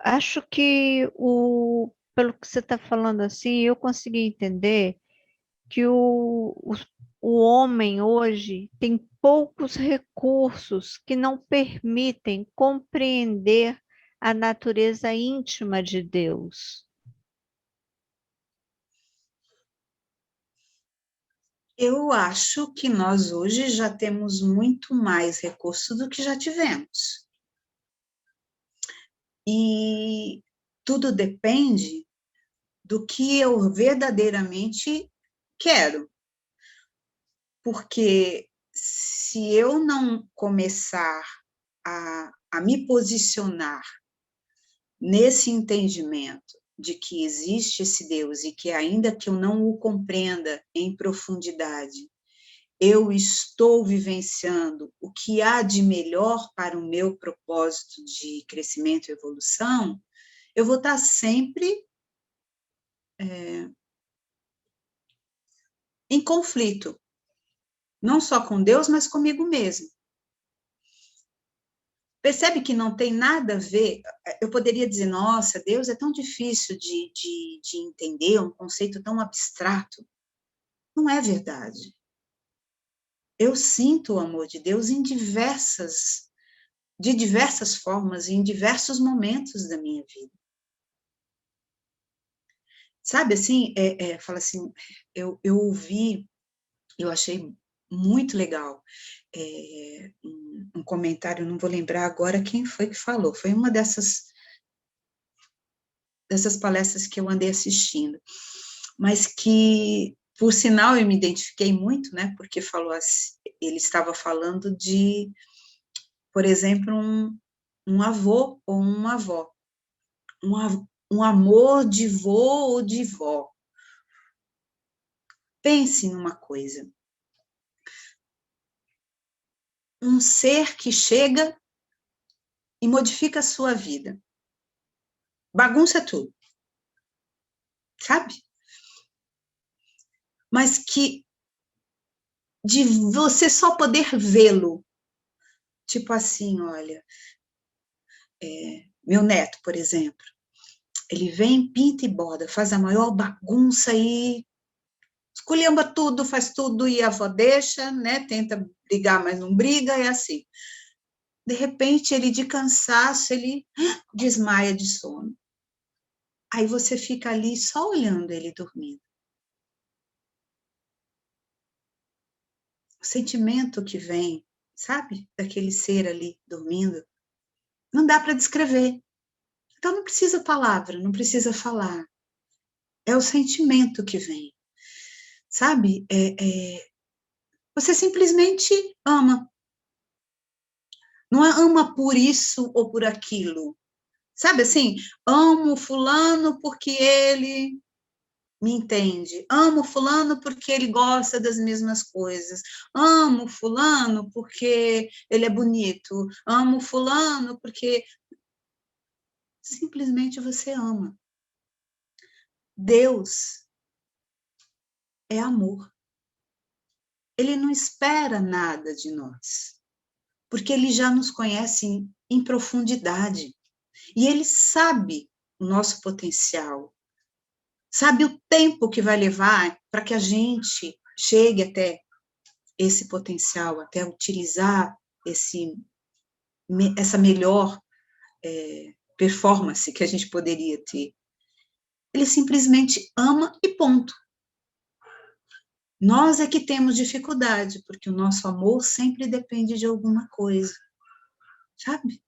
Acho que pelo que você está falando assim, eu consegui entender que o homem hoje tem poucos recursos que não permitem compreender a natureza íntima de Deus. Eu acho que nós hoje já temos muito mais recursos do que já tivemos. E tudo depende do que eu verdadeiramente quero. Porque se eu não começar a me posicionar nesse entendimento de que existe esse Deus e que ainda que eu não o compreenda em profundidade, eu estou vivenciando o que há de melhor para o meu propósito de crescimento e evolução, eu vou estar sempre em conflito, não só com Deus, mas comigo mesmo. Percebe que não tem nada a ver, eu poderia dizer, nossa, Deus é tão difícil de entender, é um conceito tão abstrato. Não é verdade. Eu sinto o amor de Deus de diversas formas, em diversos momentos da minha vida. Sabe, assim, fala assim, eu ouvi, eu achei muito legal, um comentário, não vou lembrar agora quem foi que falou, foi uma dessas palestras que eu andei assistindo. mas que, por sinal, eu me identifiquei muito, né, porque falou assim, ele estava falando de, por exemplo, um avô ou uma avó, um amor de vô ou de vó. Pense numa coisa, um ser que chega e modifica a sua vida, bagunça tudo, sabe? Mas que de você só poder vê-lo, tipo assim, olha, meu neto, por exemplo, ele vem, pinta e borda, faz a maior bagunça e esculhamba tudo, faz tudo e a avó deixa, né? Tenta brigar, mas não briga, é assim. De repente, ele de cansaço, ele desmaia de sono. Aí você fica ali só olhando ele dormindo. O sentimento que vem, sabe? Daquele ser ali dormindo, não dá para descrever. Então não precisa palavra, não precisa falar. É o sentimento que vem, sabe? Você simplesmente ama. Não é ama por isso ou por aquilo. Sabe assim? Amo fulano porque ele me entende. Amo fulano porque ele gosta das mesmas coisas. Amo fulano porque ele é bonito. Amo fulano porque simplesmente você ama. Deus é amor. Ele não espera nada de nós, porque ele já nos conhece em profundidade. E ele sabe o nosso potencial, sabe o tempo que vai levar para que a gente chegue até esse potencial, até utilizar essa melhor performance que a gente poderia ter. Ele simplesmente ama e ponto. Nós é que temos dificuldade, porque o nosso amor sempre depende de alguma coisa, sabe?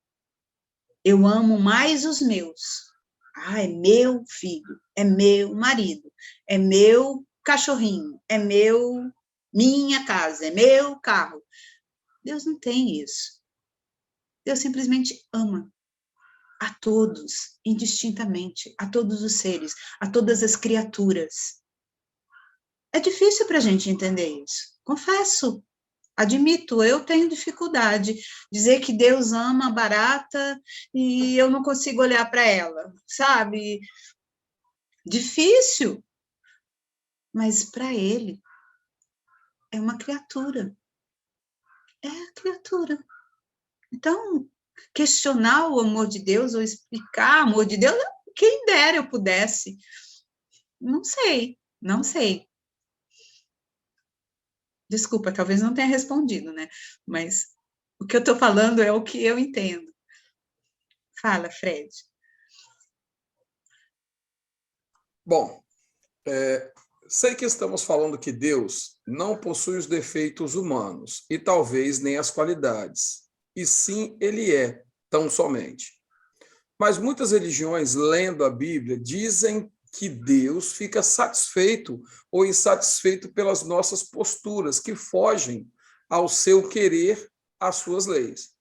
Eu amo mais os meus. Ah, é meu filho, é meu marido, é meu cachorrinho, é minha casa, é meu carro. Deus não tem isso. Deus simplesmente ama a todos, indistintamente, a todos os seres, a todas as criaturas. É difícil para a gente entender isso, confesso. Admito, eu tenho dificuldade de dizer que Deus ama a barata e eu não consigo olhar para ela, sabe? Difícil, mas para ele é uma criatura. É a criatura. Então, questionar o amor de Deus ou explicar o amor de Deus, quem dera eu pudesse. Não sei, não sei. Desculpa, talvez não tenha respondido, né? Mas o que eu estou falando é o que eu entendo. Fala, Fred. Bom, sei que estamos falando que Deus não possui os defeitos humanos e talvez nem as qualidades, e sim ele é, tão somente. Mas muitas religiões, lendo a Bíblia, dizem que Deus fica satisfeito ou insatisfeito pelas nossas posturas, que fogem ao seu querer, às suas leis.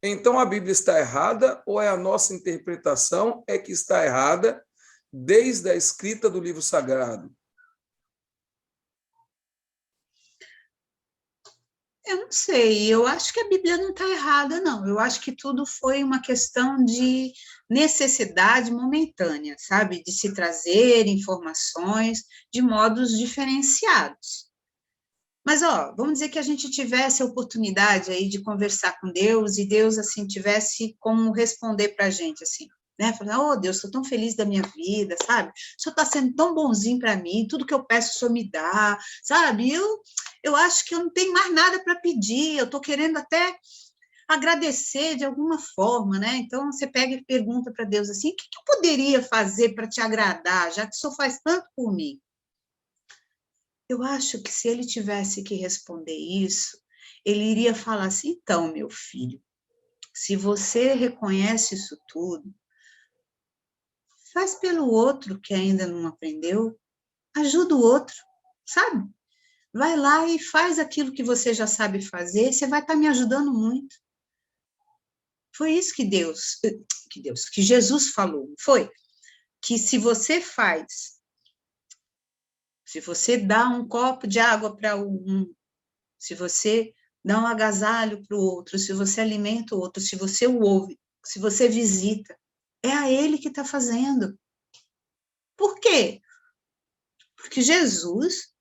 Então a Bíblia está errada ou é a nossa interpretação é que está errada desde a escrita do livro sagrado? Eu não sei, eu acho que a Bíblia não está errada, não. Eu acho que tudo foi uma questão de necessidade momentânea, sabe? De se trazer informações de modos diferenciados. Mas, ó, vamos dizer que a gente tivesse a oportunidade aí de conversar com Deus e Deus, assim, tivesse como responder para a gente, assim, né? Falar, oh, Deus, estou tão feliz da minha vida, sabe? O Senhor está sendo tão bonzinho para mim, tudo que eu peço o Senhor me dá, sabe? Eu acho que eu não tenho mais nada para pedir, eu estou querendo até agradecer de alguma forma, né? Então, você pega e pergunta para Deus assim, o que eu poderia fazer para te agradar, já que o Senhor faz tanto por mim? Eu acho que se ele tivesse que responder isso, ele iria falar assim, então, meu filho, se você reconhece isso tudo, Faz pelo outro que ainda não aprendeu. Ajuda o outro, sabe? Vai lá e faz aquilo que você já sabe fazer, você vai estar me ajudando muito. Foi isso que Jesus falou, foi? Que se você dá um copo de água para um, se você dá um agasalho para o outro, se você alimenta o outro, se você o ouve, se você visita, é a ele que está fazendo. Por quê? Porque Jesus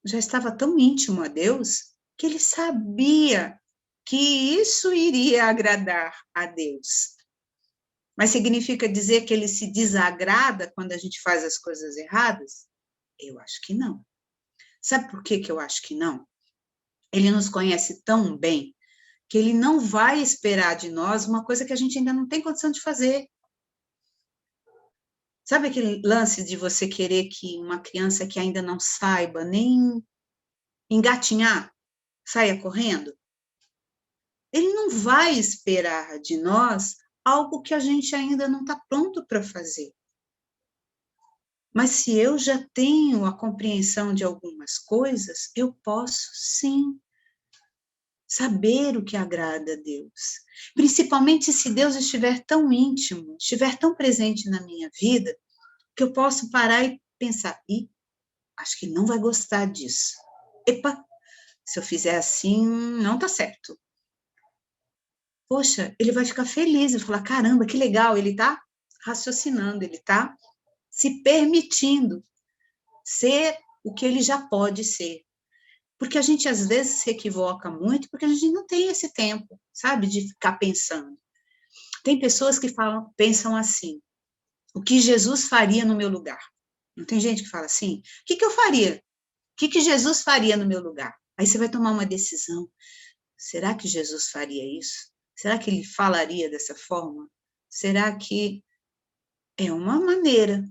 já estava tão íntimo a Deus que ele sabia que isso iria agradar a Deus. Mas significa dizer que ele se desagrada quando a gente faz as coisas erradas? Eu acho que não. Sabe por que eu acho que não? Ele nos conhece tão bem que ele não vai esperar de nós uma coisa que a gente ainda não tem condição de fazer. Sabe aquele lance de você querer que uma criança que ainda não saiba nem engatinhar, saia correndo? Ele não vai esperar de nós algo que a gente ainda não está pronto para fazer. Mas se eu já tenho a compreensão de algumas coisas, eu posso sim saber o que agrada a Deus. Principalmente se Deus estiver tão íntimo, estiver tão presente na minha vida, que eu posso parar e pensar, acho que ele não vai gostar disso. Epa, se eu fizer assim, não está certo. Poxa, ele vai ficar feliz e falar, caramba, que legal, ele está raciocinando, ele está se permitindo ser o que ele já pode ser. Porque a gente, às vezes, se equivoca muito porque a gente não tem esse tempo, sabe, de ficar pensando. Tem pessoas que pensam assim, o que Jesus faria no meu lugar? Não tem gente que fala assim, o que eu faria? O que Jesus faria no meu lugar? Aí você vai tomar uma decisão. Será que Jesus faria isso? Será que ele falaria dessa forma? Será que é uma maneira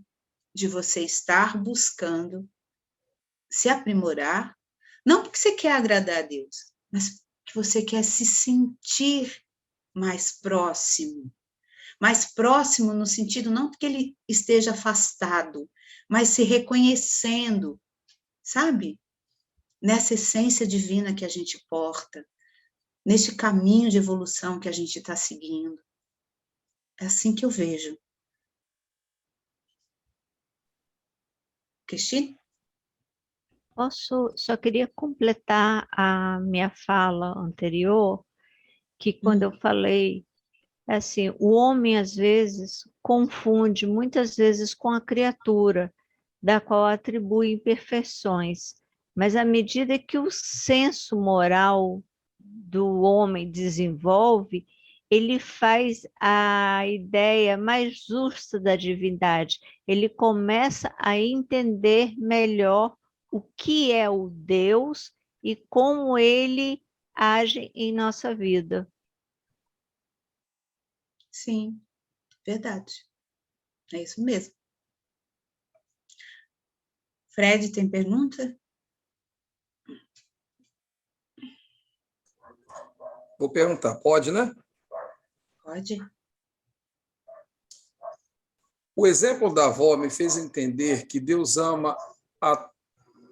de você estar buscando se aprimorar, não porque você quer agradar a Deus, mas que você quer se sentir mais próximo no sentido não porque ele esteja afastado, mas se reconhecendo, sabe? Nessa essência divina que a gente porta, nesse caminho de evolução que a gente está seguindo. É assim que eu vejo. Cristina? Só queria completar a minha fala anterior, que quando eu falei, assim, o homem às vezes confunde muitas vezes com a criatura, da qual atribui imperfeições, mas à medida que o senso moral do homem desenvolve, ele faz a ideia mais justa da divindade, ele começa a entender melhor o que é o Deus e como ele age em nossa vida. Sim, verdade. É isso mesmo. Fred, tem pergunta? Vou perguntar, pode, né? Pode. O exemplo da avó me fez entender que Deus ama a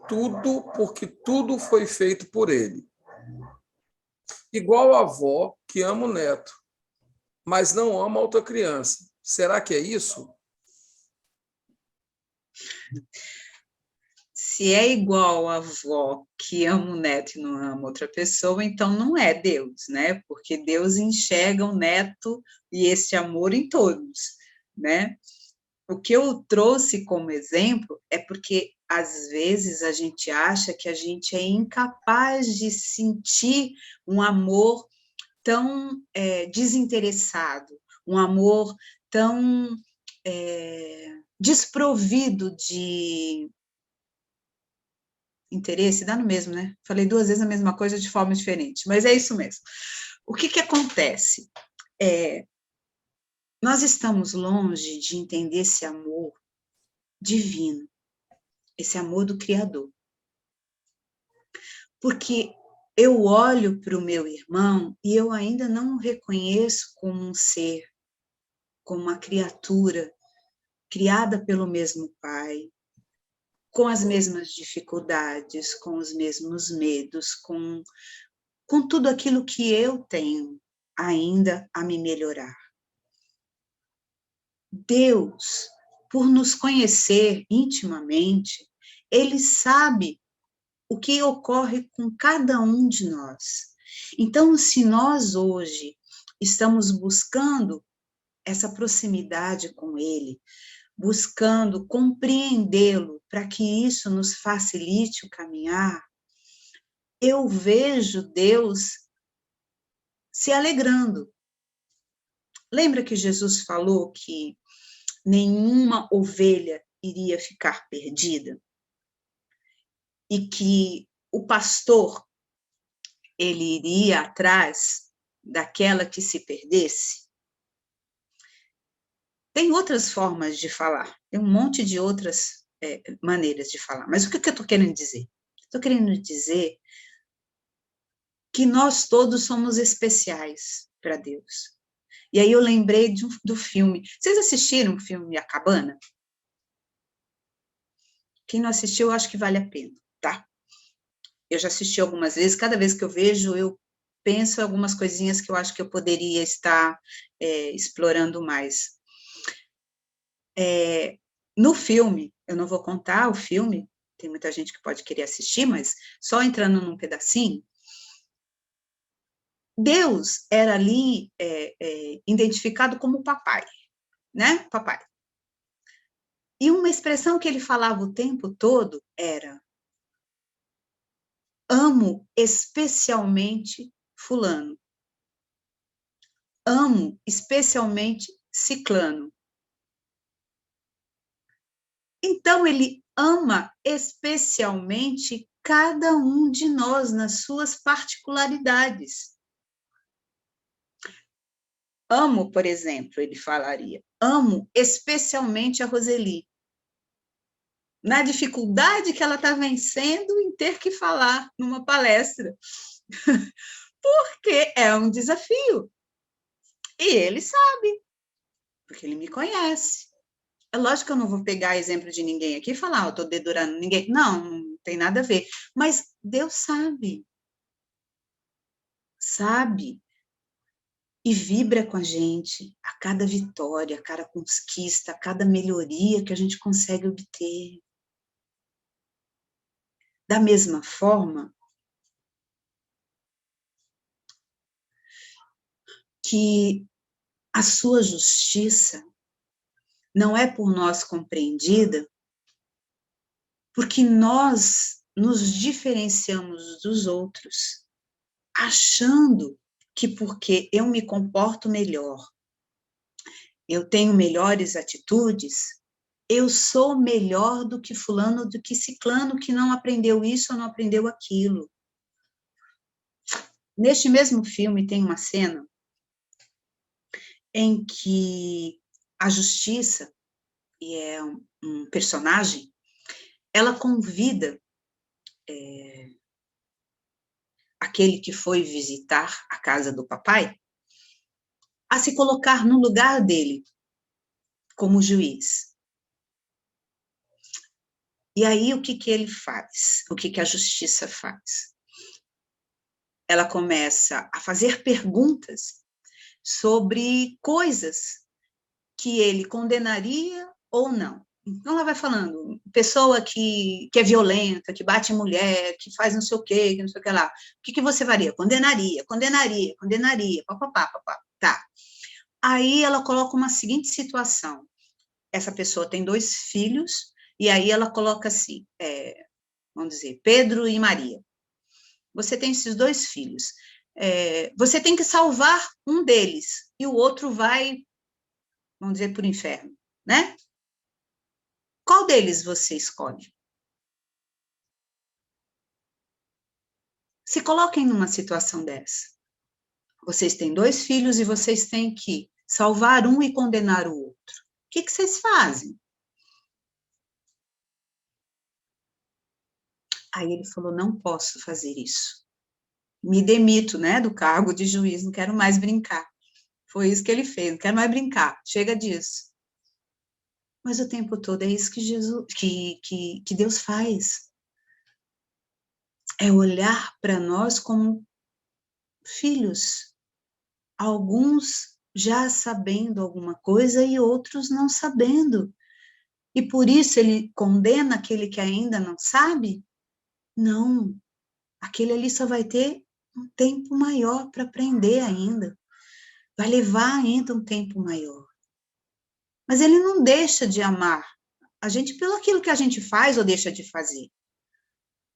tudo porque tudo foi feito por ele. Igual a avó que ama o neto, mas não ama outra criança. Será que é isso? Se é igual a avó que ama o neto e não ama outra pessoa, então não é Deus, né? Porque Deus enxerga o neto e esse amor em todos, né? O que eu trouxe como exemplo é porque, às vezes, a gente acha que a gente é incapaz de sentir um amor tão desinteressado, um amor tão desprovido de interesse, dá no mesmo, né? Falei 2 vezes a mesma coisa de forma diferente, mas é isso mesmo. O que acontece? Nós estamos longe de entender esse amor divino, esse amor do Criador. Porque eu olho para o meu irmão e eu ainda não o reconheço como um ser, como uma criatura criada pelo mesmo pai, com as mesmas dificuldades, com os mesmos medos, com tudo aquilo que eu tenho ainda a me melhorar. Deus, por nos conhecer intimamente, Ele sabe o que ocorre com cada um de nós. Então, se nós hoje estamos buscando essa proximidade com Ele, buscando compreendê-lo para que isso nos facilite o caminhar, eu vejo Deus se alegrando. Lembra que Jesus falou que nenhuma ovelha iria ficar perdida? E que o pastor, ele iria atrás daquela que se perdesse? Tem outras formas de falar, tem um monte de outras maneiras de falar, mas o que eu estou querendo dizer? Estou querendo dizer que nós todos somos especiais para Deus. E aí eu lembrei do filme. Vocês assistiram o filme A Cabana? Quem não assistiu, eu acho que vale a pena, tá? Eu já assisti algumas vezes, cada vez que eu vejo, eu penso em algumas coisinhas que eu acho que eu poderia estar explorando mais. No filme, eu não vou contar o filme, tem muita gente que pode querer assistir, mas só entrando num pedacinho, Deus era ali identificado como papai, né? Papai. E uma expressão que ele falava o tempo todo era: amo especialmente fulano. Amo especialmente ciclano. Então, ele ama especialmente cada um de nós nas suas particularidades. Amo, por exemplo, ele falaria, amo especialmente a Roseli, na dificuldade que ela está vencendo em ter que falar numa palestra, porque é um desafio. E ele sabe, porque ele me conhece. É lógico que eu não vou pegar exemplo de ninguém aqui e falar, eu estou dedurando ninguém. Não, não tem nada a ver. Mas Deus sabe. Sabe. E vibra com a gente a cada vitória, a cada conquista, a cada melhoria que a gente consegue obter. Da mesma forma que a sua justiça não é por nós compreendida, porque nós nos diferenciamos dos outros, achando que porque eu me comporto melhor, eu tenho melhores atitudes, eu sou melhor do que fulano, do que ciclano, que não aprendeu isso ou não aprendeu aquilo. Neste mesmo filme tem uma cena em que a Justiça, e é um personagem, ela convida aquele que foi visitar a casa do papai a se colocar no lugar dele, como juiz. E aí, o que ele faz? O que a Justiça faz? Ela começa a fazer perguntas sobre coisas que ele condenaria ou não. Então, ela vai falando, pessoa que é violenta, que bate em mulher, que faz não sei o quê, que não sei o que lá. O que você faria? Condenaria, papapá, papapá. Tá. Aí ela coloca uma seguinte situação. Essa pessoa tem 2 filhos, e aí ela coloca assim, vamos dizer, Pedro e Maria. Você tem esses 2 filhos. Você tem que salvar um deles, e o outro vai, vamos dizer, para o inferno, né? Qual deles você escolhe? Se coloquem numa situação dessa. Vocês têm 2 filhos e vocês têm que salvar um e condenar o outro. O que vocês fazem? Aí ele falou, não posso fazer isso. Me demito, né, do cargo de juiz, não quero mais brincar. Foi isso que ele fez, não quero mais brincar, chega disso. Mas o tempo todo é isso que Jesus, que Deus faz. É olhar para nós como filhos. Alguns já sabendo alguma coisa e outros não sabendo. E por isso ele condena aquele que ainda não sabe? Não. Aquele ali só vai ter um tempo maior para aprender ainda. Vai levar ainda um tempo maior. Mas ele não deixa de amar a gente pelo aquilo que a gente faz ou deixa de fazer.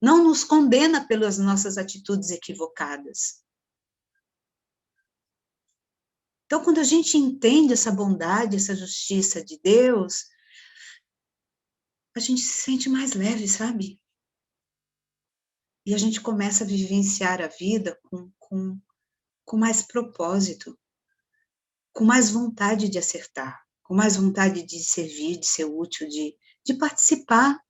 Não nos condena pelas nossas atitudes equivocadas. Então, quando a gente entende essa bondade, essa justiça de Deus, a gente se sente mais leve, sabe? E a gente começa a vivenciar a vida com mais propósito, com mais vontade de acertar, com mais vontade de servir, de ser útil, de participar.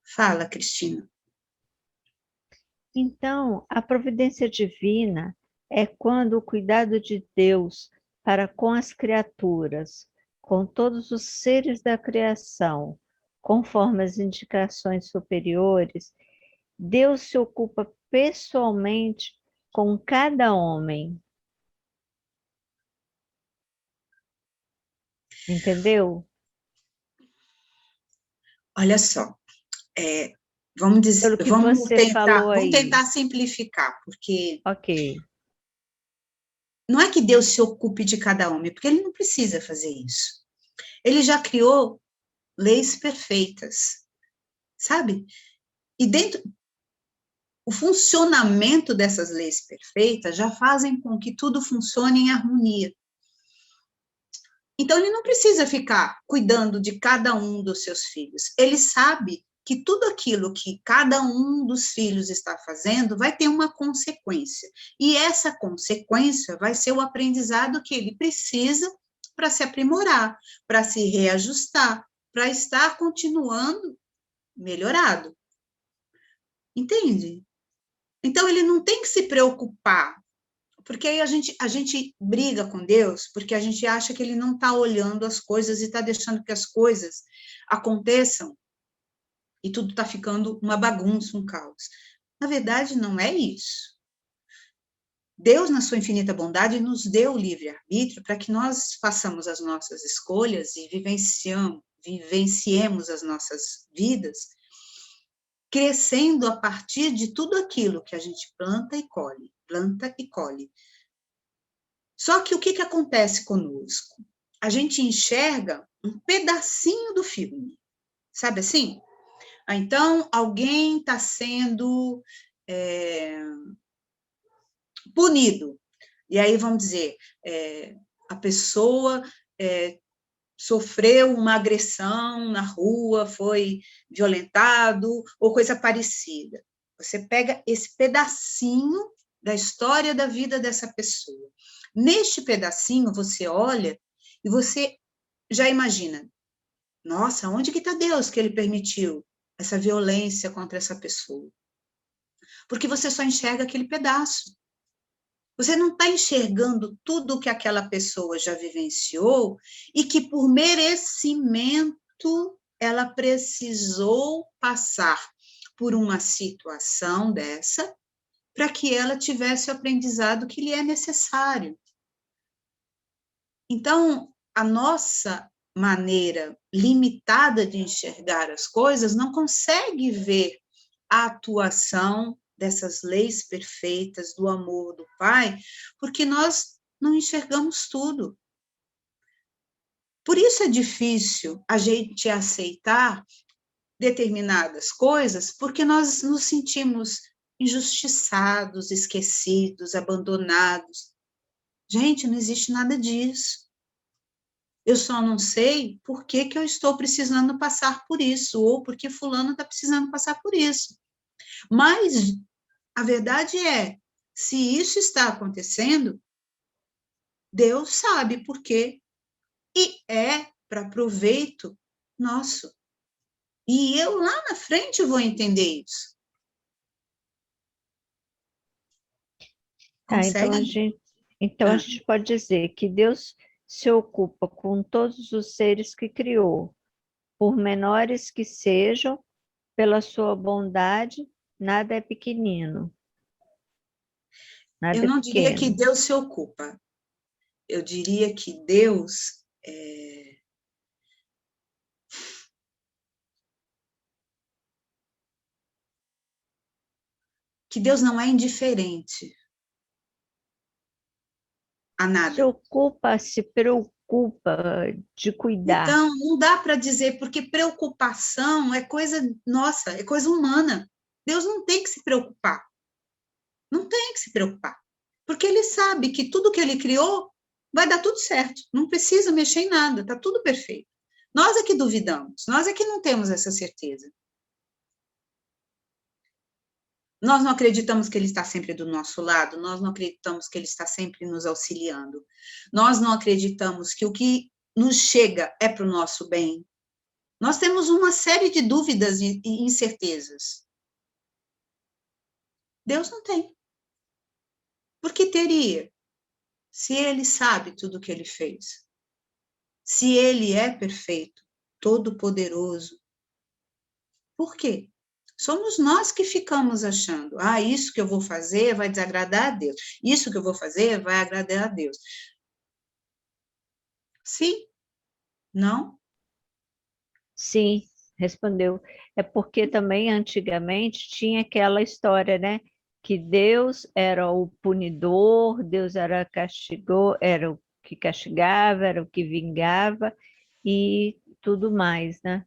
Fala, Cristina. Então, a providência divina é quando o cuidado de Deus para com as criaturas, com todos os seres da criação, conforme as indicações superiores, Deus se ocupa pessoalmente com cada homem. Entendeu? Olha só, vamos dizer, Pelo que você falou vamos aí. tentar simplificar, porque Ok. não é que Deus se ocupe de cada homem, porque ele não precisa fazer isso. Ele já criou leis perfeitas, sabe? E dentro o funcionamento dessas leis perfeitas já fazem com que tudo funcione em harmonia. Então ele não precisa ficar cuidando de cada um dos seus filhos. Ele sabe que tudo aquilo que cada um dos filhos está fazendo vai ter uma consequência. E essa consequência vai ser o aprendizado que ele precisa para se aprimorar, para se reajustar, para estar continuando melhorado. Entende? Então ele não tem que se preocupar, porque aí a gente briga com Deus, porque a gente acha que ele não está olhando as coisas e está deixando que as coisas aconteçam e tudo está ficando uma bagunça, um caos. Na verdade, não é isso. Deus, na sua infinita bondade, nos deu o livre-arbítrio para que nós façamos as nossas escolhas e vivenciemos as nossas vidas, crescendo a partir de tudo aquilo que a gente planta e colhe, planta e colhe. Só que o que acontece conosco? A gente enxerga um pedacinho do filme, sabe assim? Então, alguém está sendo punido. E aí, vamos dizer, a pessoa sofreu uma agressão na rua, foi violentado, ou coisa parecida. Você pega esse pedacinho da história da vida dessa pessoa. Neste pedacinho, você olha e você já imagina, nossa, onde que está Deus que ele permitiu essa violência contra essa pessoa? Porque você só enxerga aquele pedaço. Você não está enxergando tudo que aquela pessoa já vivenciou e que, por merecimento, ela precisou passar por uma situação dessa para que ela tivesse o aprendizado que lhe é necessário. Então, a nossa maneira limitada de enxergar as coisas não consegue ver a atuação dessas leis perfeitas do amor do Pai, porque nós não enxergamos tudo. Por isso é difícil a gente aceitar determinadas coisas, porque nós nos sentimos injustiçados, esquecidos, abandonados. Gente, não existe nada disso. Eu só não sei por que eu estou precisando passar por isso, ou porque fulano está precisando passar por isso. Mas a verdade é, se isso está acontecendo, Deus sabe por quê. E é para proveito nosso. E eu lá na frente vou entender isso. Tá, então a gente pode dizer que Deus se ocupa com todos os seres que criou, por menores que sejam, pela sua bondade, nada é pequenino, Eu nada é não diria que pequeno. Deus se ocupa. Eu diria que Deus não é indiferente a Se nada. ocupa, se preocupa de cuidar. Então, não dá para dizer, porque preocupação é coisa nossa, é coisa humana. Deus não tem que se preocupar. Não tem que se preocupar. Porque ele sabe que tudo que ele criou vai dar tudo certo. Não precisa mexer em nada, está tudo perfeito. Nós é que duvidamos, nós é que não temos essa certeza. Nós não acreditamos que ele está sempre do nosso lado, nós não acreditamos que ele está sempre nos auxiliando. Nós não acreditamos que o que nos chega é para o nosso bem. Nós temos uma série de dúvidas e incertezas. Deus não tem. Por que teria? Se ele sabe tudo o que ele fez. Se ele é perfeito, todo-poderoso. Por quê? Somos nós que ficamos achando, isso que eu vou fazer vai desagradar a Deus. Isso que eu vou fazer vai agradar a Deus. Sim? Não? Sim, respondeu. É porque também antigamente tinha aquela história, né? Que Deus era o punidor, Deus era era o que castigava, era o que vingava e tudo mais, né?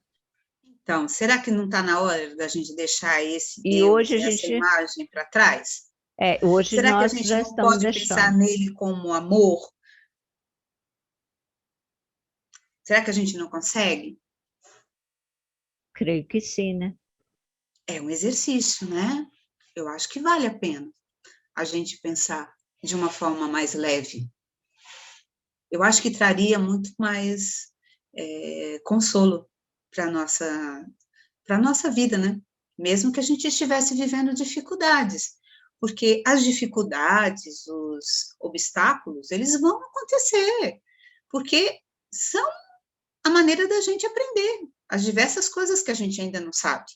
Então, será que não está na hora da gente deixar esse E Deus, hoje a essa gente, imagem para trás? hoje Será que a nós gente já não estamos pode pensar deixando. nele como amor? Será que a gente não consegue? Creio que sim, né? É um exercício, né? Eu acho que vale a pena a gente pensar de uma forma mais leve. Eu acho que traria muito mais consolo para a nossa vida, né? Mesmo que a gente estivesse vivendo dificuldades, porque as dificuldades, os obstáculos, eles vão acontecer, porque são a maneira da gente aprender as diversas coisas que a gente ainda não sabe.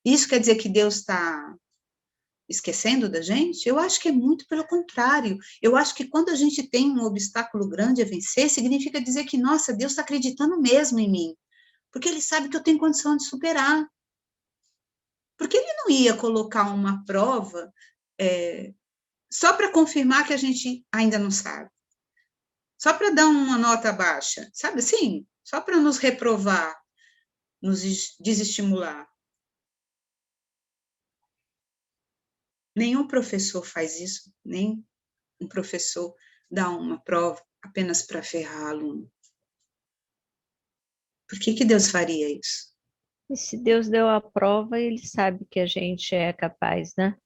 Isso quer dizer que Deus está esquecendo da gente? Eu acho que é muito pelo contrário. Eu acho que quando a gente tem um obstáculo grande a vencer, significa dizer que, nossa, Deus está acreditando mesmo em mim, porque Ele sabe que eu tenho condição de superar. Porque Ele não ia colocar uma prova só para confirmar que a gente ainda não sabe, só para dar uma nota baixa, sabe assim? Só para nos reprovar, nos desestimular. Nenhum professor faz isso, nem um professor dá uma prova apenas para ferrar aluno. Por que Deus faria isso? E se Deus deu a prova, ele sabe que a gente é capaz, né?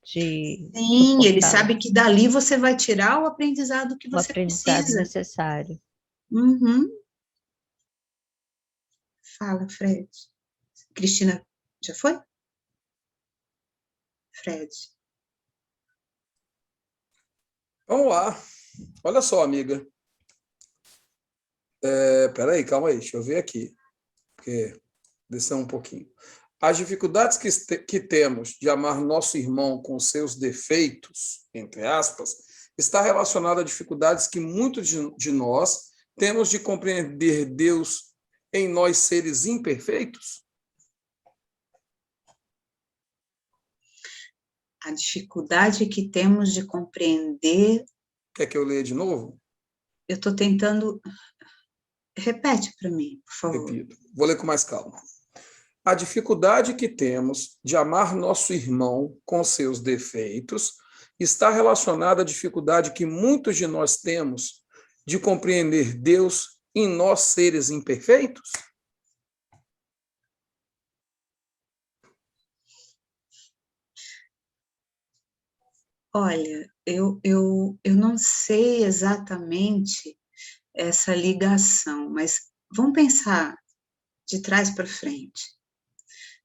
De Sim, Ele suportá-la. sabe que dali você vai tirar o aprendizado que O você aprendizado precisa. necessário. Uhum. Fala, Fred. Cristina, já foi? Fred. Vamos lá. Olha só, amiga. Peraí, calma aí, deixa eu ver aqui. Porque desceu um pouquinho. As dificuldades que temos de amar nosso irmão com seus defeitos, entre aspas, está relacionada a dificuldades que muitos de nós temos de compreender Deus em nós seres imperfeitos? A dificuldade que temos de compreender. Quer que eu leia de novo? Eu estou tentando. Repete para mim, por favor. Repito. Vou ler com mais calma. A dificuldade que temos de amar nosso irmão com seus defeitos está relacionada à dificuldade que muitos de nós temos de compreender Deus em nós seres imperfeitos? Olha, eu não sei exatamente essa ligação, mas vamos pensar de trás para frente.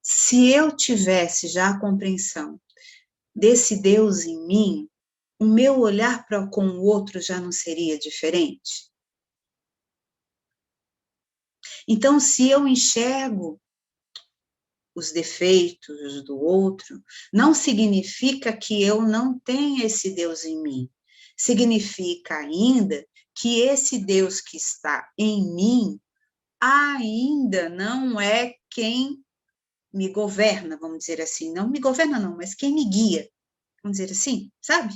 Se eu tivesse já a compreensão desse Deus em mim, o meu olhar com o outro já não seria diferente? Então, se eu enxergo os defeitos do outro, não significa que eu não tenha esse Deus em mim. Significa ainda que esse Deus que está em mim ainda não é quem me governa, vamos dizer assim. Não me governa, não, mas quem me guia, vamos dizer assim, sabe?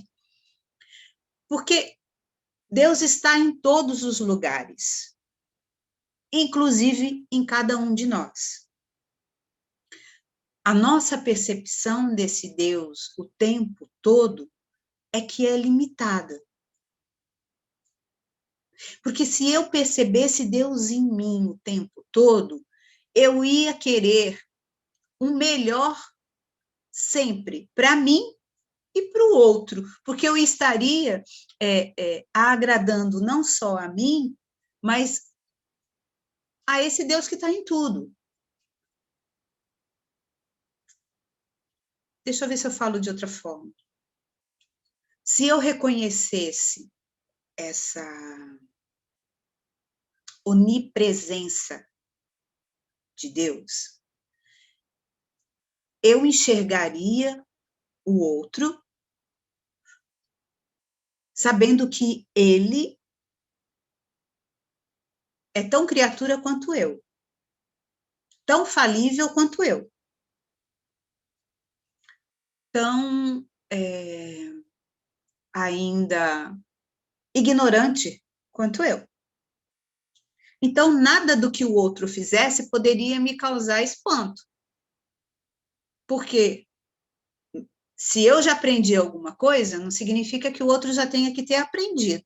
Porque Deus está em todos os lugares, inclusive em cada um de nós. A nossa percepção desse Deus o tempo todo é que é limitada. Porque se eu percebesse Deus em mim o tempo todo, eu ia querer o melhor sempre para mim e para o outro, porque eu estaria agradando não só a mim, mas a esse Deus que está em tudo. Deixa eu ver se eu falo de outra forma. Se eu reconhecesse essa onipresença de Deus, eu enxergaria o outro, sabendo que ele é tão criatura quanto eu, tão falível quanto eu, tão ainda ignorante quanto eu. Então, nada do que o outro fizesse poderia me causar espanto. Porque se eu já aprendi alguma coisa, não significa que o outro já tenha que ter aprendido.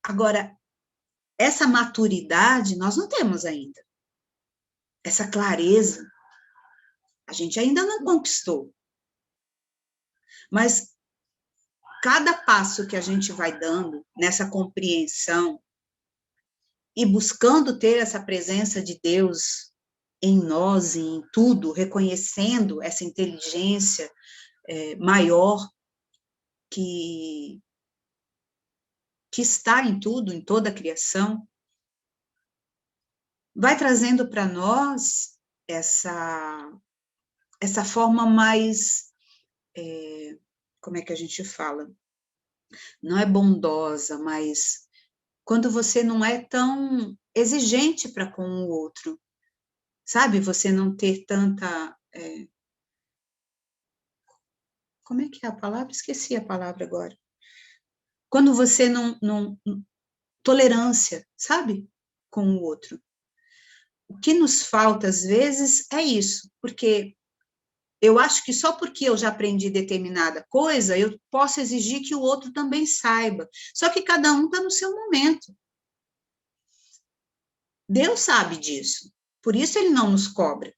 Agora, essa maturidade nós não temos ainda. Essa clareza, a gente ainda não conquistou. Mas cada passo que a gente vai dando nessa compreensão e buscando ter essa presença de Deus em nós e em tudo, reconhecendo essa inteligência maior que está em tudo, em toda a criação, vai trazendo para nós essa forma mais, como é que a gente fala? Não é bondosa, mas quando você não é tão exigente para com o outro, sabe? Você não ter tanta... como é que é a palavra? Esqueci a palavra agora. Quando você não tolerância, sabe? Com o outro. O que nos falta, às vezes, é isso, porque eu acho que só porque eu já aprendi determinada coisa, eu posso exigir que o outro também saiba. Só que cada um está no seu momento. Deus sabe disso, por isso ele não nos cobra.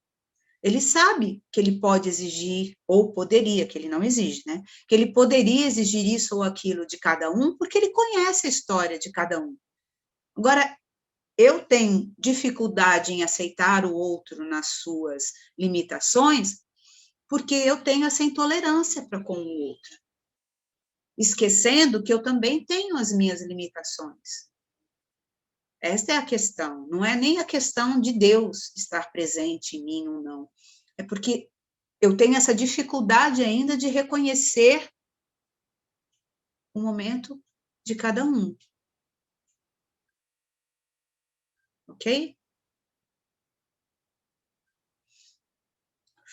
Ele sabe que ele pode exigir, ou poderia, que ele não exige, né? Que ele poderia exigir isso ou aquilo de cada um, porque ele conhece a história de cada um. Agora, eu tenho dificuldade em aceitar o outro nas suas limitações, porque eu tenho essa intolerância para com o outro, esquecendo que eu também tenho as minhas limitações. Esta é a questão, não é nem a questão de Deus estar presente em mim ou não, é porque eu tenho essa dificuldade ainda de reconhecer o momento de cada um. Ok?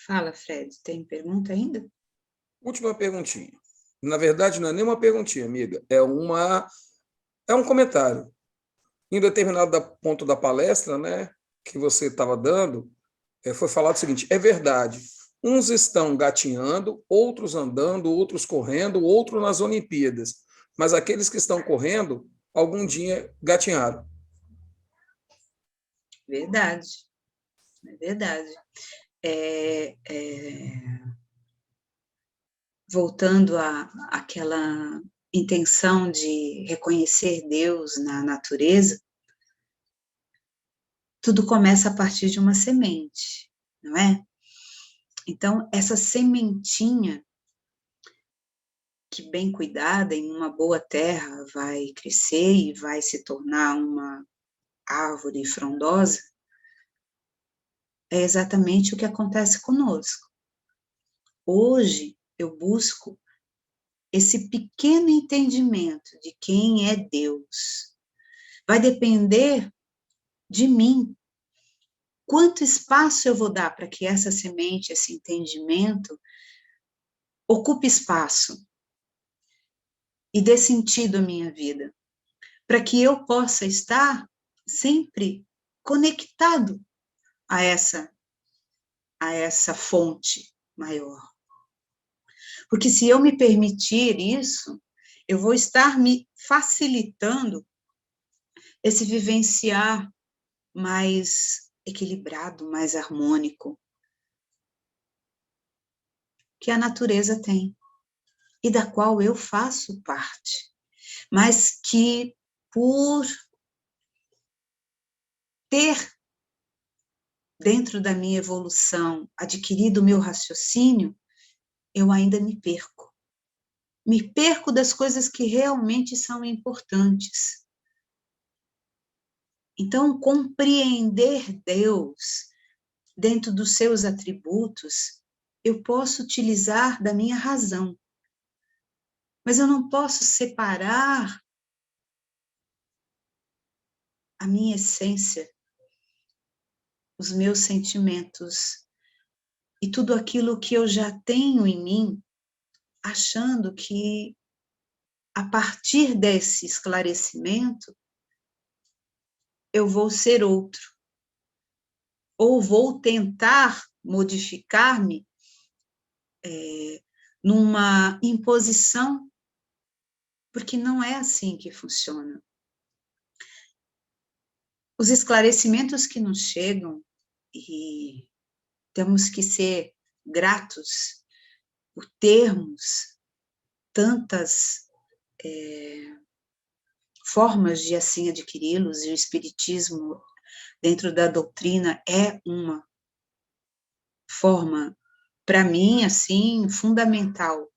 Fala, Fred, tem pergunta ainda? Última perguntinha. Na verdade, não é nem uma perguntinha, amiga, é um comentário. Em determinado ponto da palestra, né, que você estava dando, foi falado o seguinte: é verdade, uns estão gatinhando, outros andando, outros correndo, outros nas Olimpíadas, mas aqueles que estão correndo, algum dia gatinharam. Verdade, é verdade. Voltando àquela intenção de reconhecer Deus na natureza, tudo começa a partir de uma semente, não é? Então, essa sementinha, que bem cuidada, em uma boa terra, vai crescer e vai se tornar uma árvore frondosa, é exatamente o que acontece conosco. Hoje, eu busco esse pequeno entendimento de quem é Deus. Vai depender de mim. Quanto espaço eu vou dar para que essa semente, esse entendimento, ocupe espaço e dê sentido à minha vida, para que eu possa estar sempre conectado a essa fonte maior. Porque se eu me permitir isso, eu vou estar me facilitando esse vivenciar mais equilibrado, mais harmônico, que a natureza tem, e da qual eu faço parte, mas que por ter dentro da minha evolução adquirido o meu raciocínio, eu ainda me perco. Me perco das coisas que realmente são importantes. Então, compreender Deus dentro dos seus atributos, eu posso utilizar da minha razão, mas eu não posso separar a minha essência, os meus sentimentos e tudo aquilo que eu já tenho em mim, achando que a partir desse esclarecimento eu vou ser outro, ou vou tentar modificar-me numa imposição, porque não é assim que funciona. Os esclarecimentos que nos chegam, e temos que ser gratos por termos tantas formas de assim adquiri-los, e o Espiritismo, dentro da doutrina, é uma forma, para mim, assim, fundamental,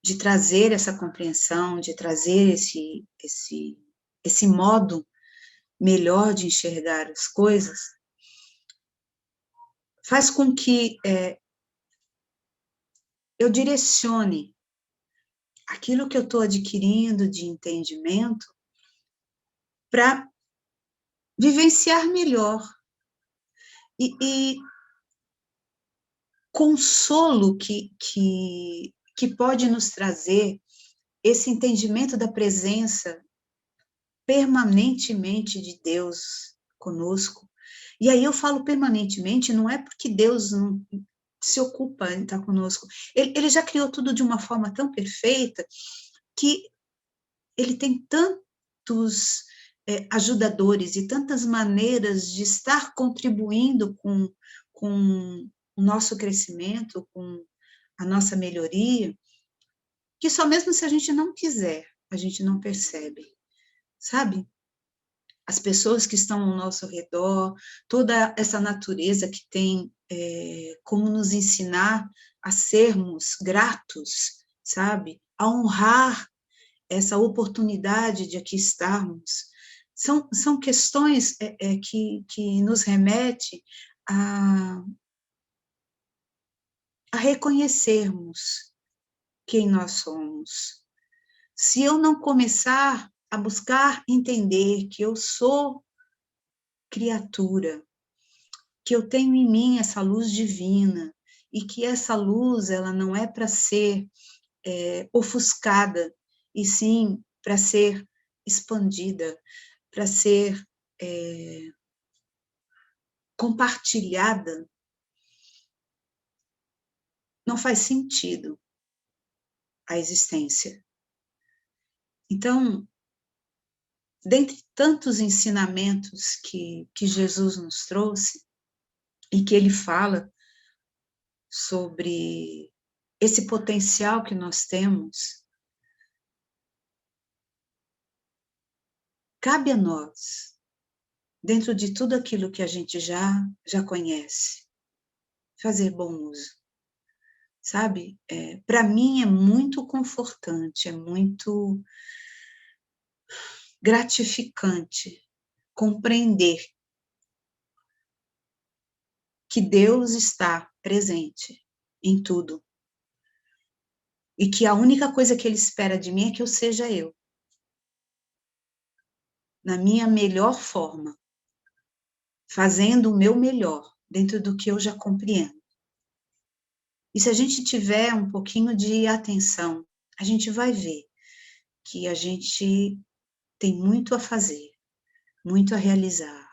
de trazer essa compreensão, de trazer esse modo melhor de enxergar as coisas, faz com que eu direcione aquilo que eu estou adquirindo de entendimento para vivenciar melhor. E consolo que pode nos trazer esse entendimento da presença permanentemente de Deus conosco. E aí eu falo permanentemente, não é porque Deus não se ocupa em estar conosco. Ele já criou tudo de uma forma tão perfeita que ele tem tantos ajudadores e tantas maneiras de estar contribuindo com o nosso crescimento, com a nossa melhoria, que só mesmo se a gente não quiser, a gente não percebe, sabe? As pessoas que estão ao nosso redor, toda essa natureza que tem como nos ensinar a sermos gratos, sabe? A honrar essa oportunidade de aqui estarmos. São questões que nos remete a reconhecermos quem nós somos. Se eu não começar a buscar entender que eu sou criatura, que eu tenho em mim essa luz divina, e que essa luz ela não é para ser ofuscada, e sim para ser expandida, para ser compartilhada, não faz sentido a existência. Então, dentre tantos ensinamentos que Jesus nos trouxe, e que ele fala sobre esse potencial que nós temos, cabe a nós, dentro de tudo aquilo que a gente já conhece, fazer bom uso, sabe? Para mim é muito confortante, é muito gratificante compreender que Deus está presente em tudo e que a única coisa que Ele espera de mim é que eu seja eu, na minha melhor forma, fazendo o meu melhor dentro do que eu já compreendo. E se a gente tiver um pouquinho de atenção, a gente vai ver que a gente tem muito a fazer, muito a realizar,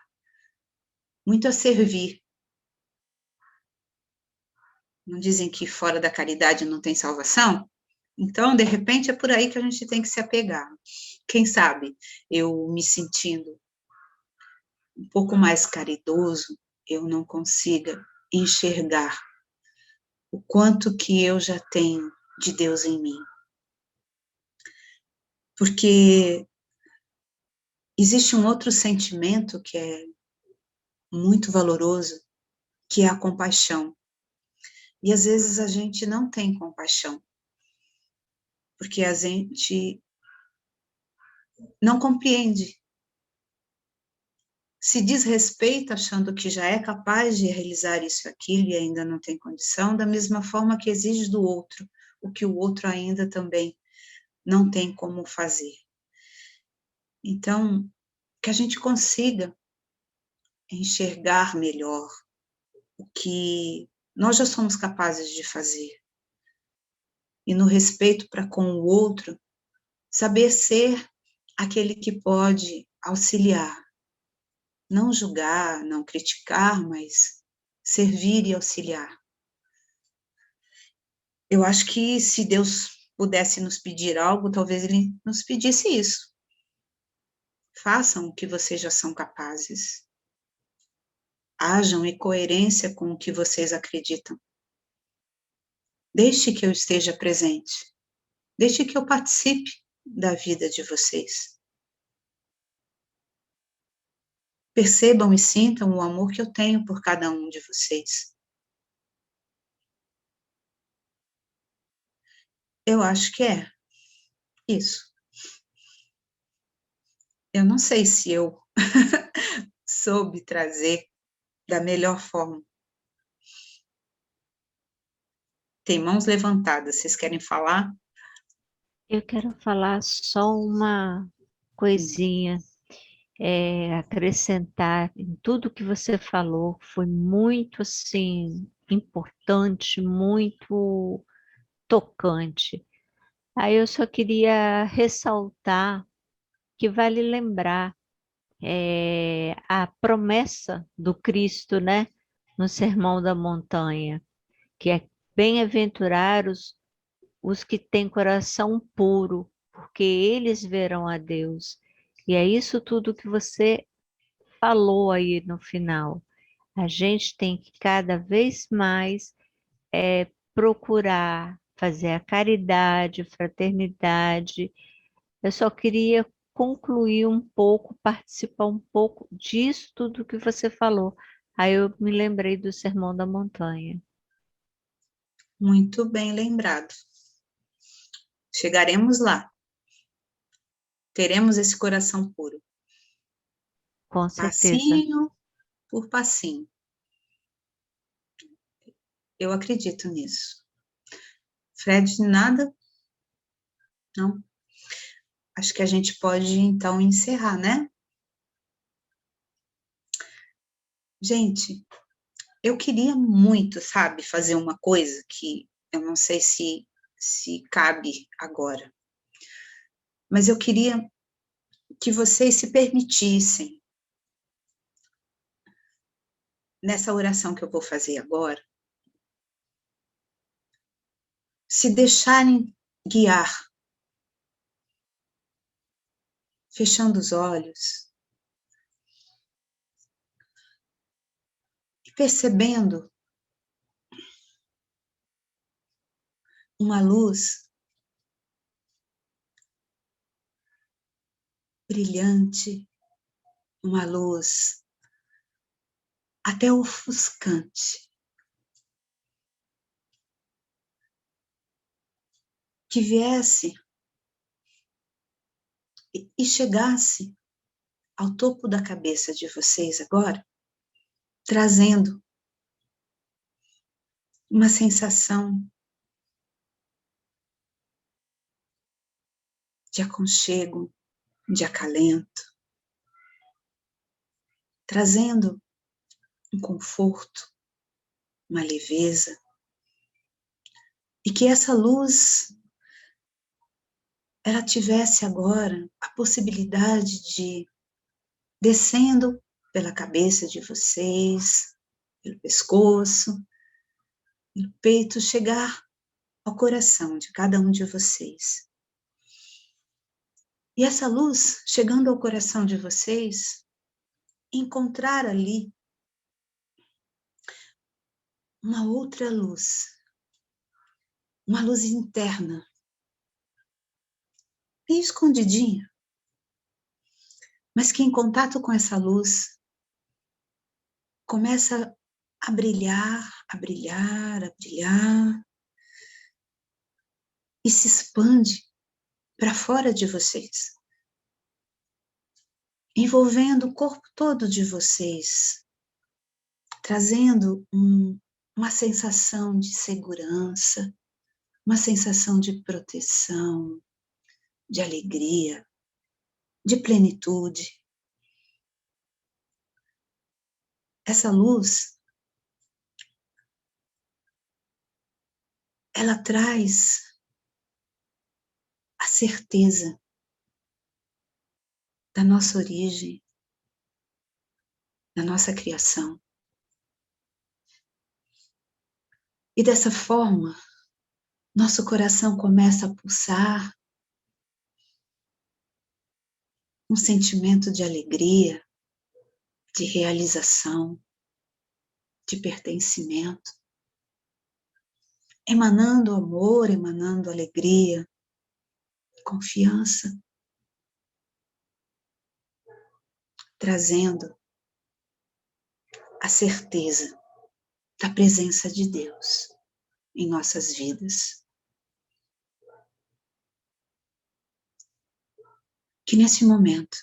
muito a servir. Não dizem que fora da caridade não tem salvação? Então, de repente, é por aí que a gente tem que se apegar. Quem sabe eu me sentindo um pouco mais caridoso, eu não consiga enxergar o quanto que eu já tenho de Deus em mim. Porque existe um outro sentimento que é muito valoroso, que é a compaixão. E às vezes a gente não tem compaixão, porque a gente não compreende, se desrespeita achando que já é capaz de realizar isso e aquilo e ainda não tem condição, da mesma forma que exige do outro, o que o outro ainda também não tem como fazer. Então, que a gente consiga enxergar melhor o que nós já somos capazes de fazer. E no respeito para com o outro, saber ser aquele que pode auxiliar, não julgar, não criticar, mas servir e auxiliar. Eu acho que se Deus pudesse nos pedir algo, talvez Ele nos pedisse isso. Façam o que vocês já são capazes. Hajam em coerência com o que vocês acreditam. Deixe que eu esteja presente. Deixe que eu participe da vida de vocês. Percebam e sintam o amor que eu tenho por cada um de vocês. Eu acho que é isso. Eu não sei se eu soube trazer da melhor forma. Tem mãos levantadas, vocês querem falar? Eu quero falar só uma coisinha, acrescentar em tudo que você falou, foi muito assim importante, muito tocante. Aí eu só queria ressaltar que vale lembrar a promessa do Cristo, né, no Sermão da Montanha, que é bem-aventurados os que têm coração puro, porque eles verão a Deus. E é isso tudo que você falou aí no final. A gente tem que cada vez mais procurar fazer a caridade, fraternidade. Eu só queria concluir um pouco, participar um pouco disso tudo que você falou. Aí eu me lembrei do Sermão da Montanha. Muito bem lembrado. Chegaremos lá. Teremos esse coração puro. Com certeza. Passinho por passinho. Eu acredito nisso. Fred, nada? Não? Acho que a gente pode, então, encerrar, né? Gente, eu queria muito, sabe, fazer uma coisa que eu não sei se cabe agora, mas eu queria que vocês se permitissem, nessa oração que eu vou fazer agora, se deixarem guiar, fechando os olhos e percebendo uma luz brilhante, uma luz até ofuscante, que viesse e chegasse ao topo da cabeça de vocês agora, trazendo uma sensação de aconchego, de acalento, trazendo um conforto, uma leveza, e que essa luz ela tivesse agora a possibilidade de, descendo pela cabeça de vocês, pelo pescoço, pelo peito, chegar ao coração de cada um de vocês. E essa luz, chegando ao coração de vocês, encontrar ali uma outra luz, uma luz interna, bem escondidinha, mas que em contato com essa luz começa a brilhar, a brilhar, a brilhar e se expande para fora de vocês, envolvendo o corpo todo de vocês, trazendo uma sensação de segurança, uma sensação de proteção, de alegria, de plenitude. Essa luz, ela traz a certeza da nossa origem, da nossa criação. E dessa forma, nosso coração começa a pulsar um sentimento de alegria, de realização, de pertencimento, emanando amor, emanando alegria, confiança, trazendo a certeza da presença de Deus em nossas vidas. Que nesse momento,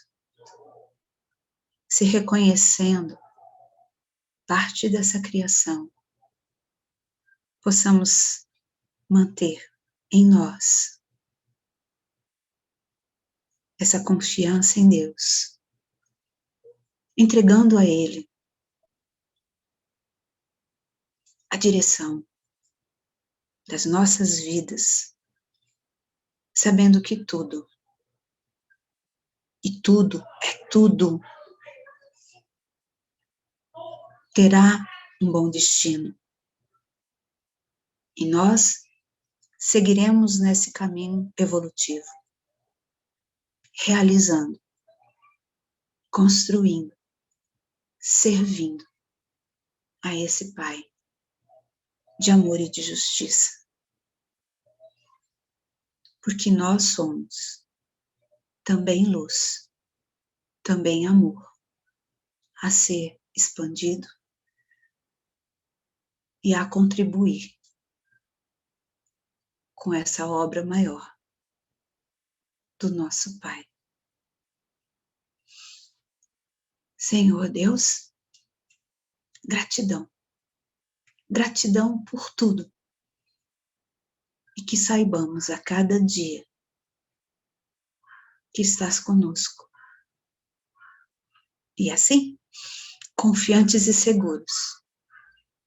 se reconhecendo parte dessa criação, possamos manter em nós essa confiança em Deus, entregando a Ele a direção das nossas vidas, sabendo que tudo, e tudo é tudo, terá um bom destino. E nós seguiremos nesse caminho evolutivo, realizando, construindo, servindo a esse Pai de amor e de justiça. Porque nós somos também luz, também amor, a ser expandido e a contribuir com essa obra maior do nosso Pai. Senhor Deus, gratidão. Gratidão por tudo. E que saibamos a cada dia que estás conosco. E assim, confiantes e seguros,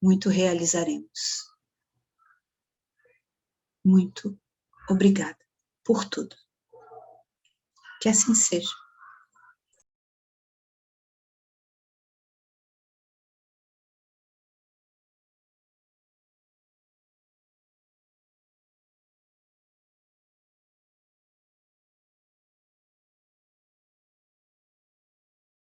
muito realizaremos. Muito obrigada por tudo. Que assim seja.